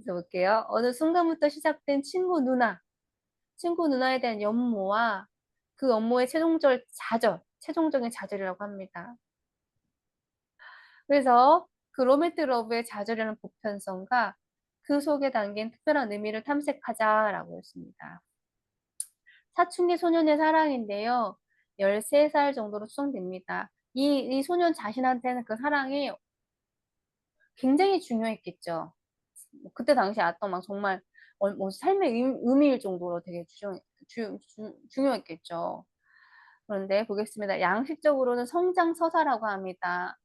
볼게요. 어느 순간부터 시작된 친구 누나에 대한 연모와 그 연모의 최종적인 좌절이라고 합니다. 그래서 그 로맨틱 러브의 좌절이라는 보편성과 그 속에 담긴 특별한 의미를 탐색하자라고 했습니다. 사춘기 소년의 사랑인데요. 13살 정도로 추정됩니다. 이 소년 자신한테는 그 사랑이 굉장히 중요했겠죠. 그때 당시에 아떤 막 정말 삶의 의미일 정도로 되게 중요했겠죠. 그런데 보겠습니다. 양식적으로는 성장 서사라고 합니다.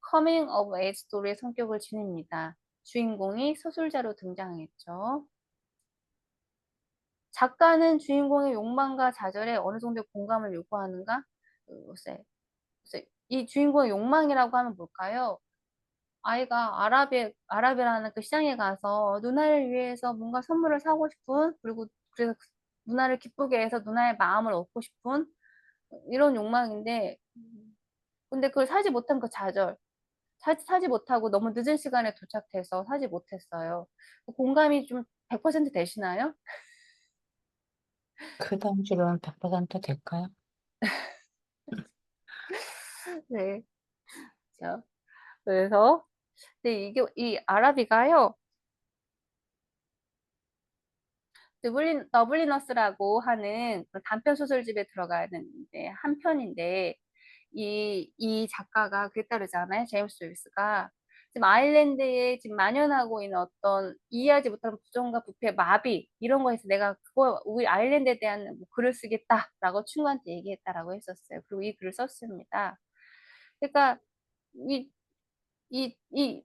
Coming of Age 스토리의 성격을 지닙니다. 주인공이 서술자로 등장했죠. 작가는 주인공의 욕망과 좌절에 어느 정도의 공감을 요구하는가? 글쎄, 이 주인공의 욕망이라고 하면 뭘까요? 아이가 아랍이라는 그 시장에 가서 누나를 위해서 뭔가 선물을 사고 싶은, 그래서 누나를 기쁘게 해서 누나의 마음을 얻고 싶은 이런 욕망인데, 근데 그걸 사지 못한 그 좌절, 사지 못하고 너무 늦은 시간에 도착해서 사지 못했어요. 공감이 좀 100% 되시나요? 그 당시로는 100% 될까요? 네. 그렇죠. 그래서 근데 이 아라비가요. 더블리너스라고 하는 그 단편 소설집에 들어가는 한 편인데 이 작가가 그에 따르잖아요. 제임스 조이스가 지금 아일랜드에 지금 만연하고 있는 어떤 이해하지 못하는 부정과 부패, 마비 이런 거에서 내가 우리 아일랜드에 대한 뭐 글을 쓰겠다라고 친구한테 얘기했다라고 했었어요. 그리고 이 글을 썼습니다. 그러니까 이 이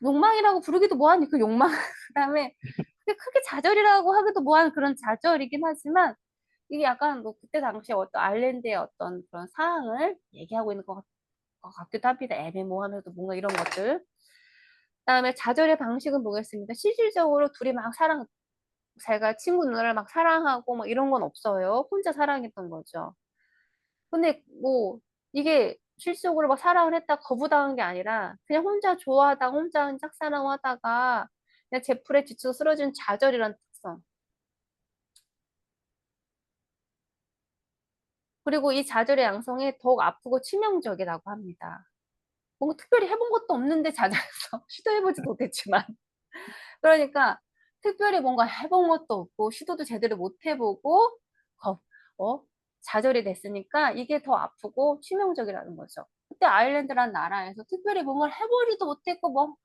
욕망이라고 부르기도 뭐하니 그 욕망 그다음에 크게 좌절이라고 하기도 뭐한 그런 좌절이긴 하지만 이게 약간 뭐 그때 당시에 어떤 아일랜드의 어떤 그런 상황을 얘기하고 있는 것 같기도 합니다. 애매모호하면서도 뭔가 이런 것들. 그다음에 좌절의 방식은 보겠습니다. 실질적으로 둘이 막 제가 친구 누나를 막 사랑하고 막 이런 건 없어요. 혼자 사랑했던 거죠. 근데 뭐 이게 실속으로 막 사랑을 했다 거부당한 게 아니라 그냥 혼자 좋아하다가 혼자 짝사랑하다가 그냥 제풀에 지쳐 쓰러진 좌절이란 특성. 그리고 이 좌절의 양성이 더욱 아프고 치명적이라고 합니다. 뭔가 특별히 해본 것도 없는데 좌절해서 시도해보지도 못했지만. 그러니까 특별히 뭔가 해본 것도 없고 시도도 제대로 못 해보고 어? 좌절이 됐으니까 이게 더 아프고 치명적이라는 거죠. 그때 아일랜드란 나라에서 특별히 뭔가를 해보지도 못했고 뭐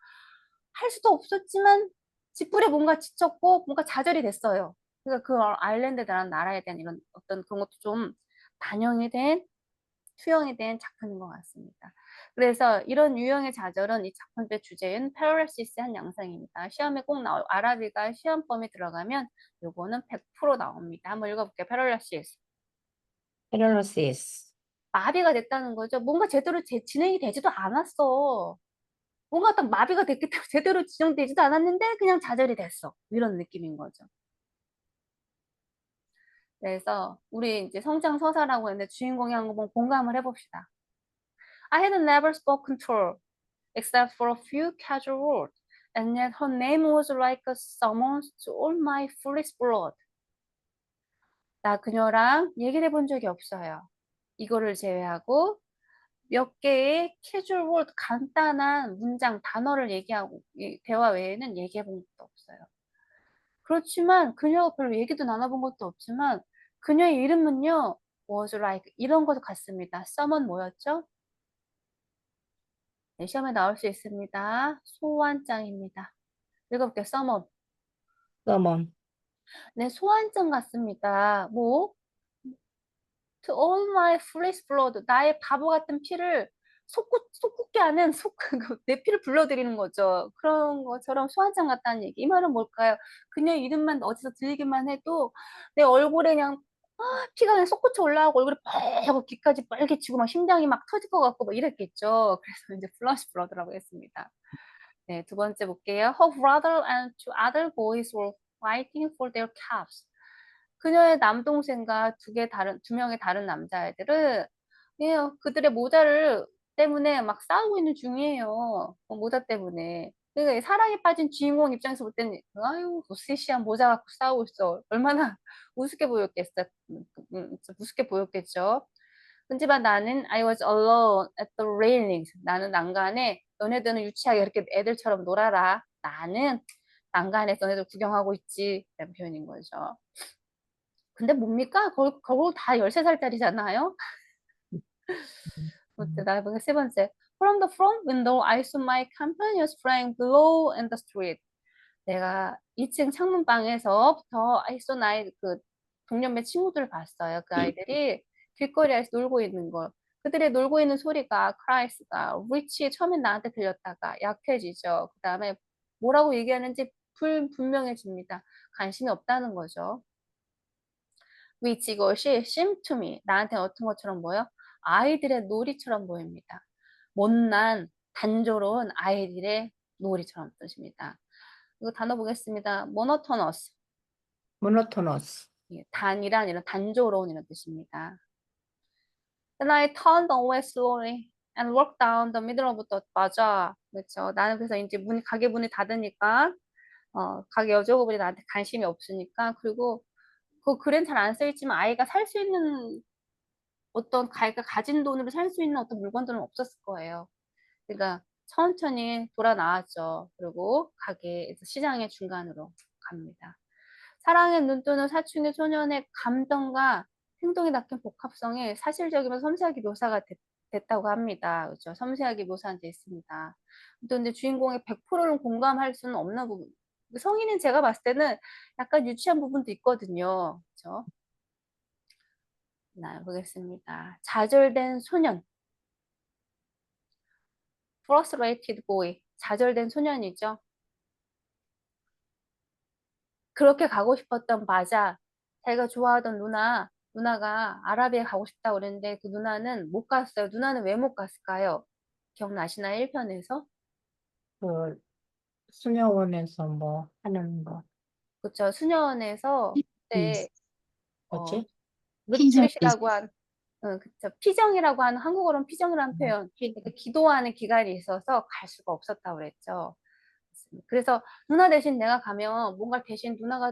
할 수도 없었지만 쥐뿔에 뭔가 지쳤고 뭔가 좌절이 됐어요. 그러니까 그 아일랜드라는 나라에 대한 이런 어떤 그런 것도 좀 반영이 된 투영이 된 작품인 것 같습니다. 그래서 이런 유형의 좌절은 이 작품의 주제인 패러시스의 한 양상입니다. 시험에 꼭 나올 아라비가 시험 범위 들어가면 요거는 100% 나옵니다. 한번 읽어볼게요. 패러시스. paralysis. 마비가 됐다는 거죠. 뭔가 제대로 진행이 되지도 않았어. 뭔가 딱 마비가 됐기 때문에 제대로 진행되지도 않았는데 그냥 좌절이 됐어. 이런 느낌인 거죠. 그래서 우리 이제 성장 서사라고 했는데 주인공이 한 거 보면 공감을 해봅시다. I had never spoken to her except for a few casual words, and yet her name was like a summons to all my foolish blood. 나 그녀랑 얘기를 해본 적이 없어요. 이거를 제외하고 몇 개의 캐주얼 워드 간단한 문장 단어를 얘기하고 대화 외에는 얘기해 본 것도 없어요. 그렇지만 그녀가 별로 얘기도 나눠본 것도 없지만 그녀의 이름은요 was like 이런 것 같습니다. someone 뭐였죠? 네, 시험에 나올 수 있습니다. 소환장입니다. 읽어볼게요. someone. someone. 네, 소환장 같습니다. 뭐 to all my foolish blood 나의 바보 같은 피를 솟구게 하는 내 피를 불러들이는 거죠. 그런 것처럼 소환장 같다는 얘기. 이 말은 뭘까요? 그녀의 이름만 어디서 들리기만 해도 내 얼굴에 그냥 피가 그냥 솟구쳐 올라오고 얼굴이 빨개고 귀까지 빨개지고 막 심장이 막 터질 것 같고 막 이랬겠죠. 그래서 이제 플러시 블러드라고 했습니다. 네, 두 번째 볼게요. Her brother and two other boys were fighting for their caps. 그녀의 남동생과 두 명의 다른 남자애들은 예, 그들의 모자를 때문에 막 싸우고 있는 중이에요. 모자 때문에. 그러니까 사랑에 빠진 주인공 입장에서 볼 때는 아유, 무시시한 모자 갖고 싸우고 있어. 얼마나 우습게 보였겠어. 우습게 보였겠죠. 하지만 나는 I was alone at the railings. 나는 난간에 너네들은 유치하게 이렇게 애들처럼 놀아라. 나는 난간에서 너네들 구경하고 있지. 이런 표현인 거죠. 근데 뭡니까? 거울 다 13살짜리잖아요? 나보게 세 번째. From the front window, I saw my companions playing below in the street. 내가 2층 창문방에서부터 I saw 나의 그 동년배 친구들을 봤어요. 그 아이들이 길거리에서 놀고 있는 걸. 그들의 놀고 있는 소리가, 크라이스가, which 처음엔 나한테 들렸다가 약해지죠. 그 다음에 뭐라고 얘기하는지 불분명해집니다. 관심이 없다는 거죠. which 이것이 seem to me 나한테 어떤 것처럼 보여? 아이들의 놀이처럼 보입니다. 못난 단조로운 아이들의 놀이처럼 뜻입니다. 이거 단어 보겠습니다. monotonous monotonous. 단이란 이런 단조로운 이런 뜻입니다. Then I turned away slowly and walked down the middle of the bazaar. 그렇죠. 나는 그래서 이제 가게 문이 닫으니까 가게 여직원분이 나한테 관심이 없으니까 그리고 그 글엔 잘 안 써있지만 아이가 살 수 있는 어떤 가이가 가진 돈으로 살 수 있는 어떤 물건들은 없었을 거예요. 그러니까 천천히 돌아 나왔죠. 그리고 가게에서 시장의 중간으로 갑니다. 사랑의 눈뜨는 사춘기 소년의 감정과 행동이 낚인 복합성이 사실적이면 섬세하게 묘사가 됐다고 합니다. 그렇죠? 섬세하게 묘사한 데 있습니다. 근데 주인공의 100%는 공감할 수는 없는 부분. 성인인 제가 봤을 때는 약간 유치한 부분도 있거든요. 그렇죠? 보겠습니다. 좌절된 소년. frustrated boy. 좌절된 소년이죠. 그렇게 가고 싶었던 바자. 자기가 좋아하던 누나가 아라비에 가고 싶다고 그랬는데 그 누나는 못 갔어요. 누나는 왜 못 갔을까요? 기억나시나요? 1편에서? 그 수녀원에서 뭐 하는 거. 그렇죠. 수녀원에서 그때 어, 뭐지? 르트릿이라고 한 그쵸. 피정이라고 하는 한국어로는 피정이라는 표현. 그러니까 기도하는 기간이 있어서 갈 수가 없었다고 그랬죠. 그래서 누나 대신 내가 가면 뭔가 대신 누나가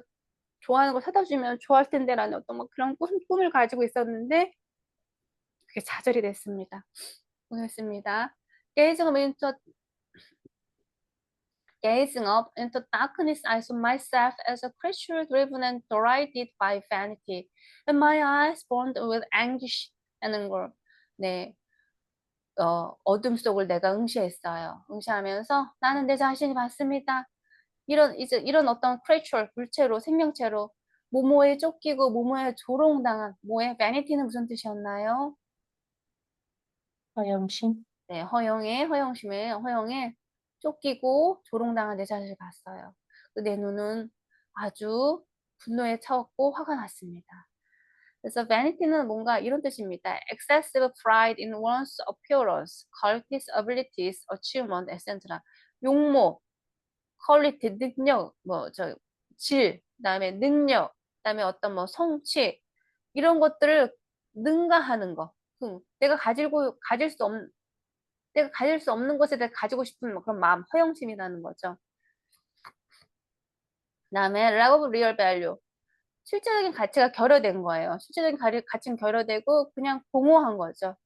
좋아하는 걸 사다 주면 좋아할 텐데라는 어떤 뭐 그런 꿈을 가지고 있었는데 그게 좌절이 됐습니다. 보겠습니다. 게이징 윈터 Gazing up into darkness, I saw myself as a creature driven and derided by vanity, and my eyes burned with anguish 하는 걸, 네, 어둠 속을 내가 응시했어요. 응시하면서 나는 내 자신이 맞습니다. 이런 어떤 creature, 물체로, 생명체로 모모에 쫓기고 모모에 조롱당한, 뭐에 vanity는 무슨 뜻이었나요? 허영심. 네, 허영에 쫓기고 조롱당한 내 자신을 봤어요. 내 눈은 아주 분노에 차왔고 화가 났습니다. 그래서 vanity는 뭔가 이런 뜻입니다. excessive pride in one's appearance, qualities, abilities, achievement, etc. 용모, quality, 능력, 그다음에 능력, 그다음에 어떤 성취 이런 것들을 능가하는 거. 내가 가질 수 없는 것에 대해 가지고 싶은 그런 마음, 허영심이라는 거죠. 그다음에 lack of real value. 실제적인 가치가 결여된 거예요. 실제적인 가치는 결여되고 그냥 공허한 거죠.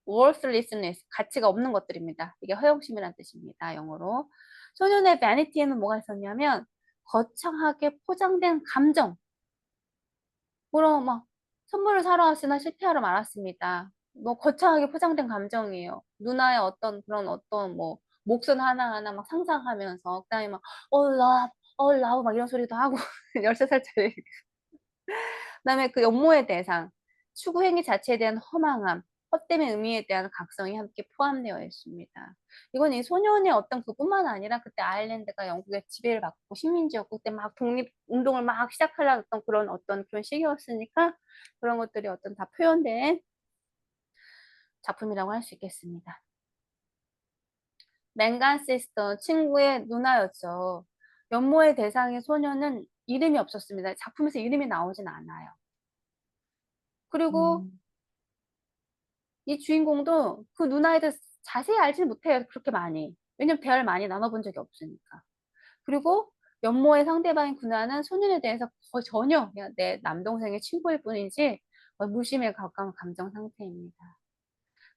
worthlessness, 가치가 없는 것들입니다. 이게 허영심이라는 뜻입니다. 영어로. 소년의 vanity에는 뭐가 있었냐면 거창하게 포장된 감정. 뭐라 막 선물을 사러 왔으나 실패하러 말았습니다. 거창하게 포장된 감정이에요. 누나의 그런 목소리 하나하나 막 상상하면서 그다음에 막 love, love 막 이런 소리도 하고 13살짜리. 그다음에 그 연모의 대상, 추구 행위 자체에 대한 허망함, 헛되는 의미에 대한 각성이 함께 포함되어 있습니다. 이건 이 소년의 어떤 그뿐만 아니라 그때 아일랜드가 영국의 지배를 받고 식민지였고 그때 막 독립운동을 막 시작하려던 그런 시기였으니까 그런 것들이 다 표현된 작품이라고 할 수 있겠습니다. 맹간 시스터, 친구의 누나였죠. 연모의 대상의 소년은 이름이 없었습니다. 작품에서 이름이 나오진 않아요. 그리고 이 주인공도 그 누나에 대해서 자세히 알지는 못해요. 그렇게 많이. 왜냐면 대화를 많이 나눠본 적이 없으니까. 그리고 연모의 상대방인 그 누나는 소년에 대해서 거의 전혀 그냥 내 남동생의 친구일 뿐이지 무심에 가까운 감정 상태입니다.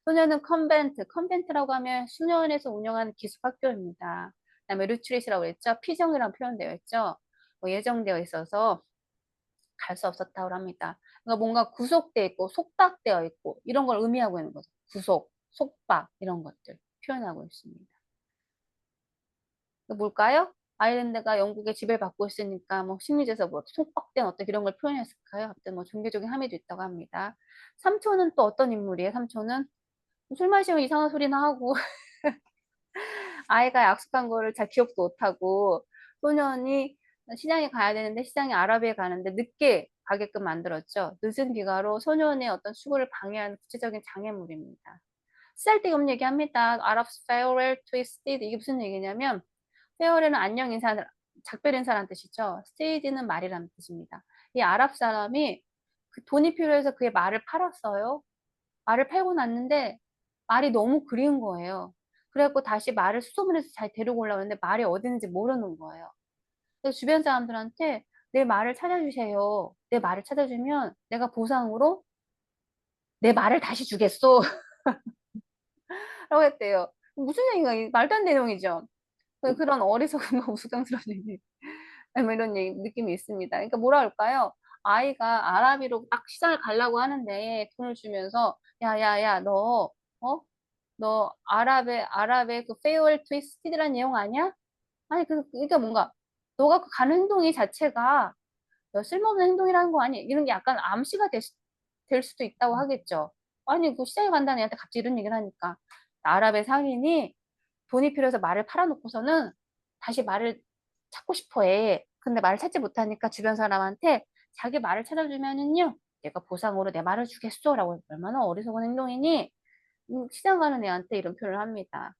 소년은 컨벤트라고 하면 수녀원에서 운영하는 기숙학교입니다. 그다음에 루트릿이라고 했죠. 피정이라고 표현되어 있죠. 예정되어 있어서 갈 수 없었다고 합니다. 그러니까 뭔가 구속돼 있고 속박되어 있고 이런 걸 의미하고 있는 거죠. 구속, 속박 이런 것들 표현하고 있습니다. 뭘까요? 아일랜드가 영국의 지배를 받고 있으니까 식민지에서 속박된 어떤 이런 걸 표현했을까요? 아무튼 종교적인 함의도 있다고 합니다. 삼촌은 또 어떤 인물이에요? 삼촌은 술 마시면 이상한 소리나 하고 아이가 약속한 거를 잘 기억도 못하고 소년이 시장에 가야 되는데 시장에 아라비에 가는데 늦게 가게끔 만들었죠. 늦은 비가로 소년의 어떤 수고를 방해하는 구체적인 장애물입니다. 쓸데없는 얘기합니다. Arabs farewell twisted 이게 무슨 얘기냐면 farewell은 안녕 인사, 작별 인사라는 뜻이죠. sted는 말이라는 뜻입니다. 이 아랍 사람이 돈이 필요해서 그의 말을 팔았어요. 말을 팔고 났는데 말이 너무 그리운 거예요. 그래갖고 다시 말을 수소문해서 잘 데리고 올라오는데 말이 어디 있는지 모르는 거예요. 그래서 주변 사람들한테 내 말을 찾아주세요. 내 말을 찾아주면 내가 보상으로 내 말을 다시 주겠소. 라고 했대요. 무슨 얘기가 말도 안 되는 내용이죠. 그런 어리석은 우스꽝스러운 얘기. 이런 느낌이 있습니다. 그러니까 뭐라 할까요? 아이가 아라비로 딱 시장을 가려고 하는데 돈을 주면서 야야야 너 아랍의 그 페이웰 트위스티드란 내용 아니야? 아니 그러니까 뭔가 너가 그 가는 행동이 자체가 쓸모없는 행동이라는 거 아니? 이런 게 약간 암시가 될 수도 있다고 하겠죠. 아니 그 시장에 간다는 애한테 갑자기 이런 얘기를 하니까 아랍의 상인이 돈이 필요해서 말을 팔아놓고서는 다시 말을 찾고 싶어 해. 근데 말을 찾지 못하니까 주변 사람한테 자기 말을 찾아주면은요 내가 보상으로 내 말을 주겠어 라고 얼마나 어리석은 행동이니 시장 가는 애한테 이런 표현을 합니다.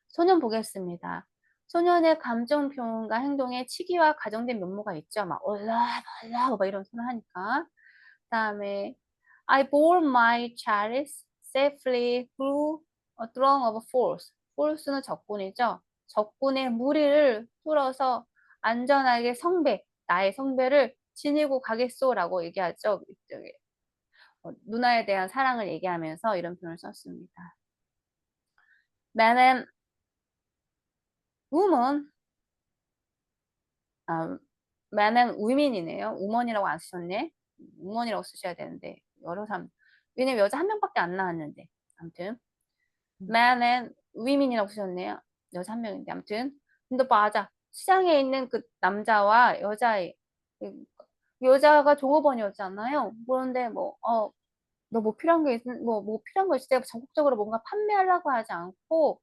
소년 보겠습니다. 소년의 감정 표현과 행동에 치기와 가정된 면모가 있죠. 막 올라 막 이런 소리 하니까. 그다음에 I bore my chalice safely through a throng of force. force는 적군이죠. 적군의 무리를 뚫어서 안전하게 나의 성배를 지니고 가겠소라고 얘기하죠. 누나에 대한 사랑을 얘기하면서 이런 표현을 썼습니다. Man woman, 아, man은 women이네요. woman이라고 안 쓰셨네. woman이라고 쓰셔야 되는데 여러 사람 왜냐면 여자 한 명밖에 안 나왔는데 아무튼 man and women이라고 쓰셨네요. 여자 한 명인데 아무튼 근데 맞아. 시장에 있는 그 남자와 여자의 여자가 종업원이었잖아요. 그런데 너 뭐 필요한 거 뭐 필요한 거 있을 때 적극적으로 뭔가 판매하려고 하지 않고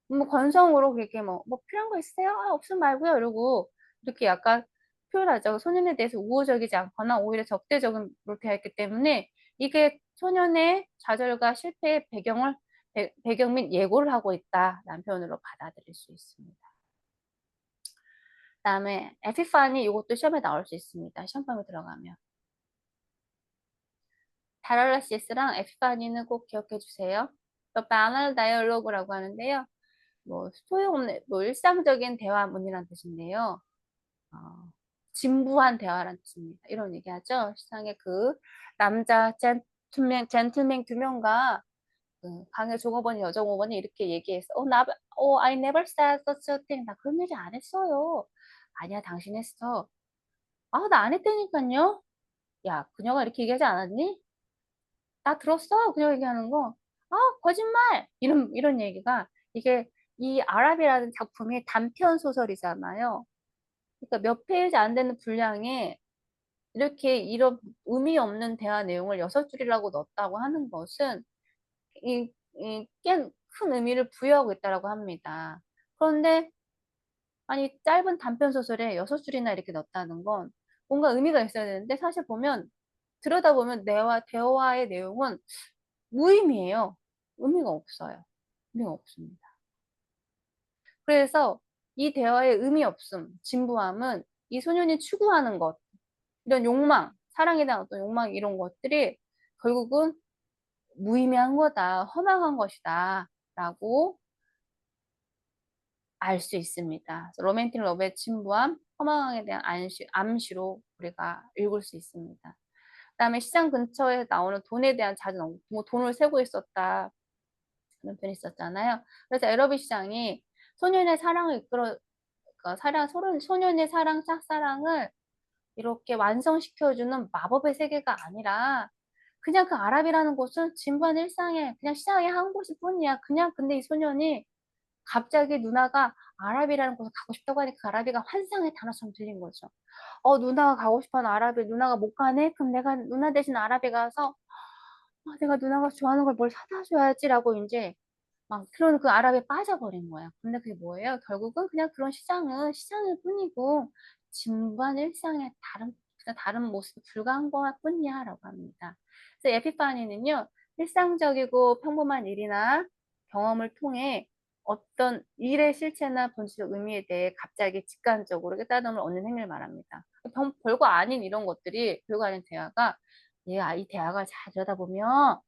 뭐 건성으로 그렇게 뭐 필요한 거 있으세요? 아, 없으면 말고요. 이러고 이렇게 약간 표현하죠. 소년에 대해서 우호적이지 않거나 오히려 적대적인 그렇게 했기 때문에 이게 소년의 좌절과 실패의 배경 및 예고를 하고 있다라는 표현으로 받아들일 수 있습니다. 그다음에 에피파니 이것도 시험에 나올 수 있습니다. 시험범위 들어가면. 다랄라시스랑 에피파니는 꼭 기억해 주세요. 바날 다이얼로그라고 하는데요. 소용없는, 일상적인 대화문이란 뜻인데요. 진부한 대화란 뜻입니다. 이런 얘기 하죠. 시상에 그 남자 젠틀맨 두 명과 그 방의 종업원이 여자 종업원이 이렇게 얘기해서 I never said such a thing. 나 그런 얘기 안 했어요. 아니야, 당신 했어. 아, 나 안 했다니까요. 야, 그녀가 이렇게 얘기하지 않았니? 나 들었어. 그녀 얘기하는 거. 아, 거짓말! 이런 얘기가, 이게, 이 아랍이라는 작품이 단편 소설이잖아요. 그러니까 몇 페이지 안 되는 분량에 이렇게 이런 의미 없는 대화 내용을 6줄이라고 넣었다고 하는 것은 꽤 큰 의미를 부여하고 있다고 합니다. 그런데, 아니, 짧은 단편 소설에 6줄이나 이렇게 넣었다는 건 뭔가 의미가 있어야 되는데, 사실 보면, 들여다보면 대화의 내용은 무의미해요. 의미가 없어요. 의미가 없습니다. 그래서 이 대화의 의미 없음, 진부함은 이 소년이 추구하는 것, 이런 욕망, 사랑에 대한 어떤 욕망 이런 것들이 결국은 무의미한 거다, 허망한 것이다 라고 알 수 있습니다. 로맨틱 러브의 진부함, 허망에 대한 암시로 우리가 읽을 수 있습니다. 그다음에 시장 근처에 나오는 돈에 대한 잦은 돈을 세고 있었다. 그런 편이 있었잖아요. 그래서 에러비 시장이 소년의 사랑을 그러니까 소년의 짝사랑을 이렇게 완성시켜주는 마법의 세계가 아니라 그냥 그 아랍이라는 곳은 진부한 일상에 그냥 시장에 한 곳일 뿐이야. 그냥 근데 이 소년이 갑자기 누나가 아랍이라는 곳에 가고 싶다고 하니까 그 아랍이가 환상의 단어처럼 들린 거죠. 누나가 가고 싶어하는 아랍이 누나가 못 가네? 그럼 내가 누나 대신 아랍에 가서 내가 누나가 좋아하는 걸 뭘 사다 줘야지라고 이제 막 그런 그 아랍에 빠져버린 거야. 근데 그게 뭐예요? 결국은 그냥 그런 시장은 시장일 뿐이고 진부한 일상의 그냥 다른 모습에 불과한 것뿐이야라고 합니다. 그래서 에피파니는요, 일상적이고 평범한 일이나 경험을 통해 어떤 일의 실체나 본질적 의미에 대해 갑자기 직관적으로 깨달음을 얻는 행위를 말합니다. 별거 아닌 이런 것들이 별거 아닌 대화가 이 대화가 잘 들여다보면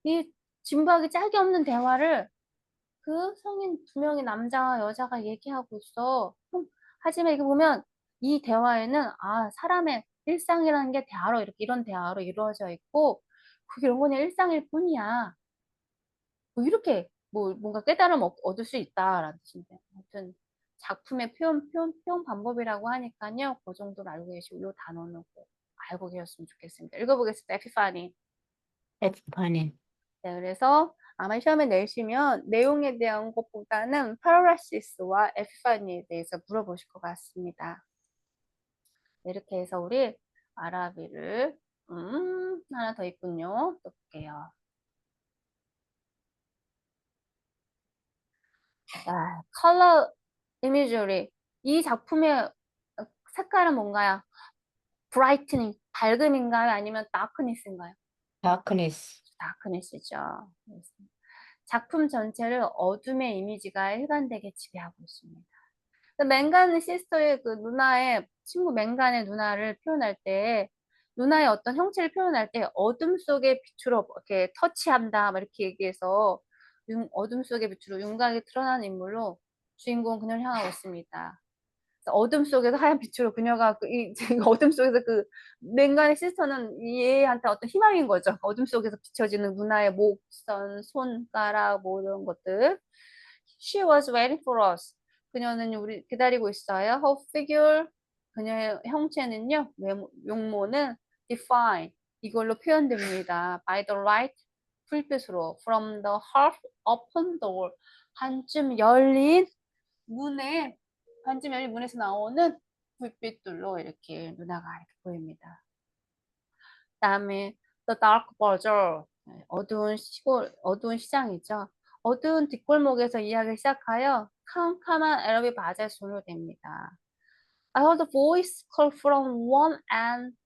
이 진부하게 짝이 없는 대화를 그 성인 두 명의 남자와 여자가 얘기하고 있어. 하지만 이거 보면 이 대화에는 사람의 일상이라는 게 대화로 이런 대화로 이루어져 있고 그게 영혼의 일상일 뿐이야. 이렇게 뭔가 깨달음 얻을 수 있다라는 뜻인데. 아무튼 작품의 표현 방법이라고 하니까요. 그 정도로 알고 계시고 이 단어는 꼭 알고 계셨으면 좋겠습니다. 읽어보겠습니다. 에피파니. 에피파니. 네, 그래서 아마 시험에 내시면 내용에 대한 것보다는 파라시스와 에피파니에 대해서 물어보실 것 같습니다. 네, 이렇게 해서 우리 아라비를 하나 더 있군요. 또 볼게요. 컬러 이미저리. 이 작품의 색깔은 뭔가요? 브라이트닝, 밝음인가요? 아니면 다크니스인가요? 다크니스. 다크니스죠. 작품 전체를 어둠의 이미지가 일관되게 지배하고 있습니다. 맹간 시스터의 그 누나의 친구 맹간의 누나를 표현할 때 누나의 어떤 형체를 표현할 때 어둠 속의 빛으로 이렇게 터치한다 막 이렇게 얘기해서 어둠 속의 빛으로 윤곽이 드러나는 인물로 주인공은 그녀를 향하고 있습니다. 어둠 속에서 하얀 빛으로 그녀가 어둠 속에서 그 맹간의 시스터는 얘한테 어떤 희망인 거죠. 어둠 속에서 비춰지는 누나의 목선, 손가락 뭐 이런 것들 She was waiting for us. 그녀는 우리 기다리고 있어요. Her figure, 그녀의 형체는요, 용모는 define, 이걸로 표현됩니다. By the light, 불빛으로. From the half open door, 반쯤 열린 문에, 반쯤 열린 문에서 나오는 불빛들로 이렇게 누나가 이렇게 보입니다. 그다음에 The Dark Bazaar, 어두운 시골, 어두운 시장이죠. 어두운 뒷골목에서 이야기를 시작하여 캄캄한 에러비 바자에 손을 댑니다. I heard a voice call from one end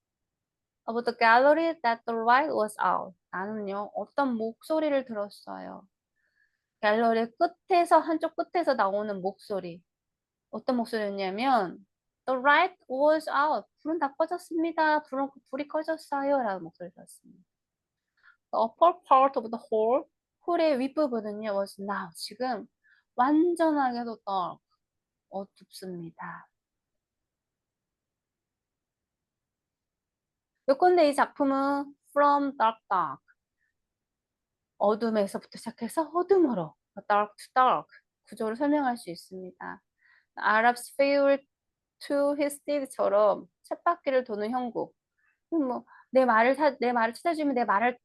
of the gallery that the light was out. 나는요, 어떤 목소리를 들었어요. 갤러리 끝에서, 한쪽 끝에서 나오는 목소리. 어떤 목소리였냐면 The light was out. 불은 다 꺼졌습니다. 불이 꺼졌어요. 라는 목소리를 들었습니다. The upper part of the hall, 홀의 윗부분은요, was now, 지금 완전하게도 dark, 어둡습니다. 요건데 이 작품은 from dark dark, 어둠에서부터 시작해서 어둠으로, dark to dark 구조를 설명할 수 있습니다. Arab's favorite to his deed처럼 쳇바퀴를 도는 형국. 뭐, 내 말을 찾아주면 내 말을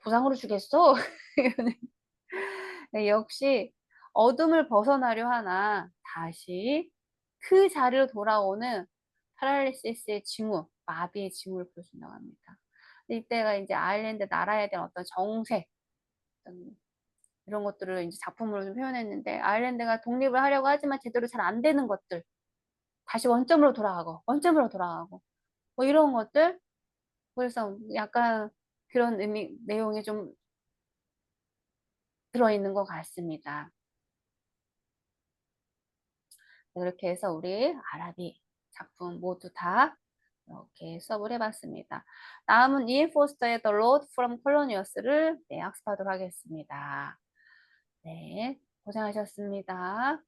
보상으로 주겠어? 네, 역시 어둠을 벗어나려 하나 다시 그 자리로 돌아오는 파랄리시스의 징후, 마비의 징후를 보여준다고 합니다. 이때가 이제 아일랜드 나라에 대한 어떤 정세, 어떤 이런 것들을 이제 작품으로 좀 표현했는데, 아일랜드가 독립을 하려고 하지만 제대로 잘 안 되는 것들, 다시 원점으로 돌아가고, 뭐 이런 것들. 그래서 약간 그런 내용이 좀 들어있는 것 같습니다. 이렇게 해서 우리 아라비 작품 모두 다 이렇게 수업을 해봤습니다. 다음은 이엔 포스터의 The Road from Colonius를 학습하도록 하겠습니다. 네, 고생하셨습니다.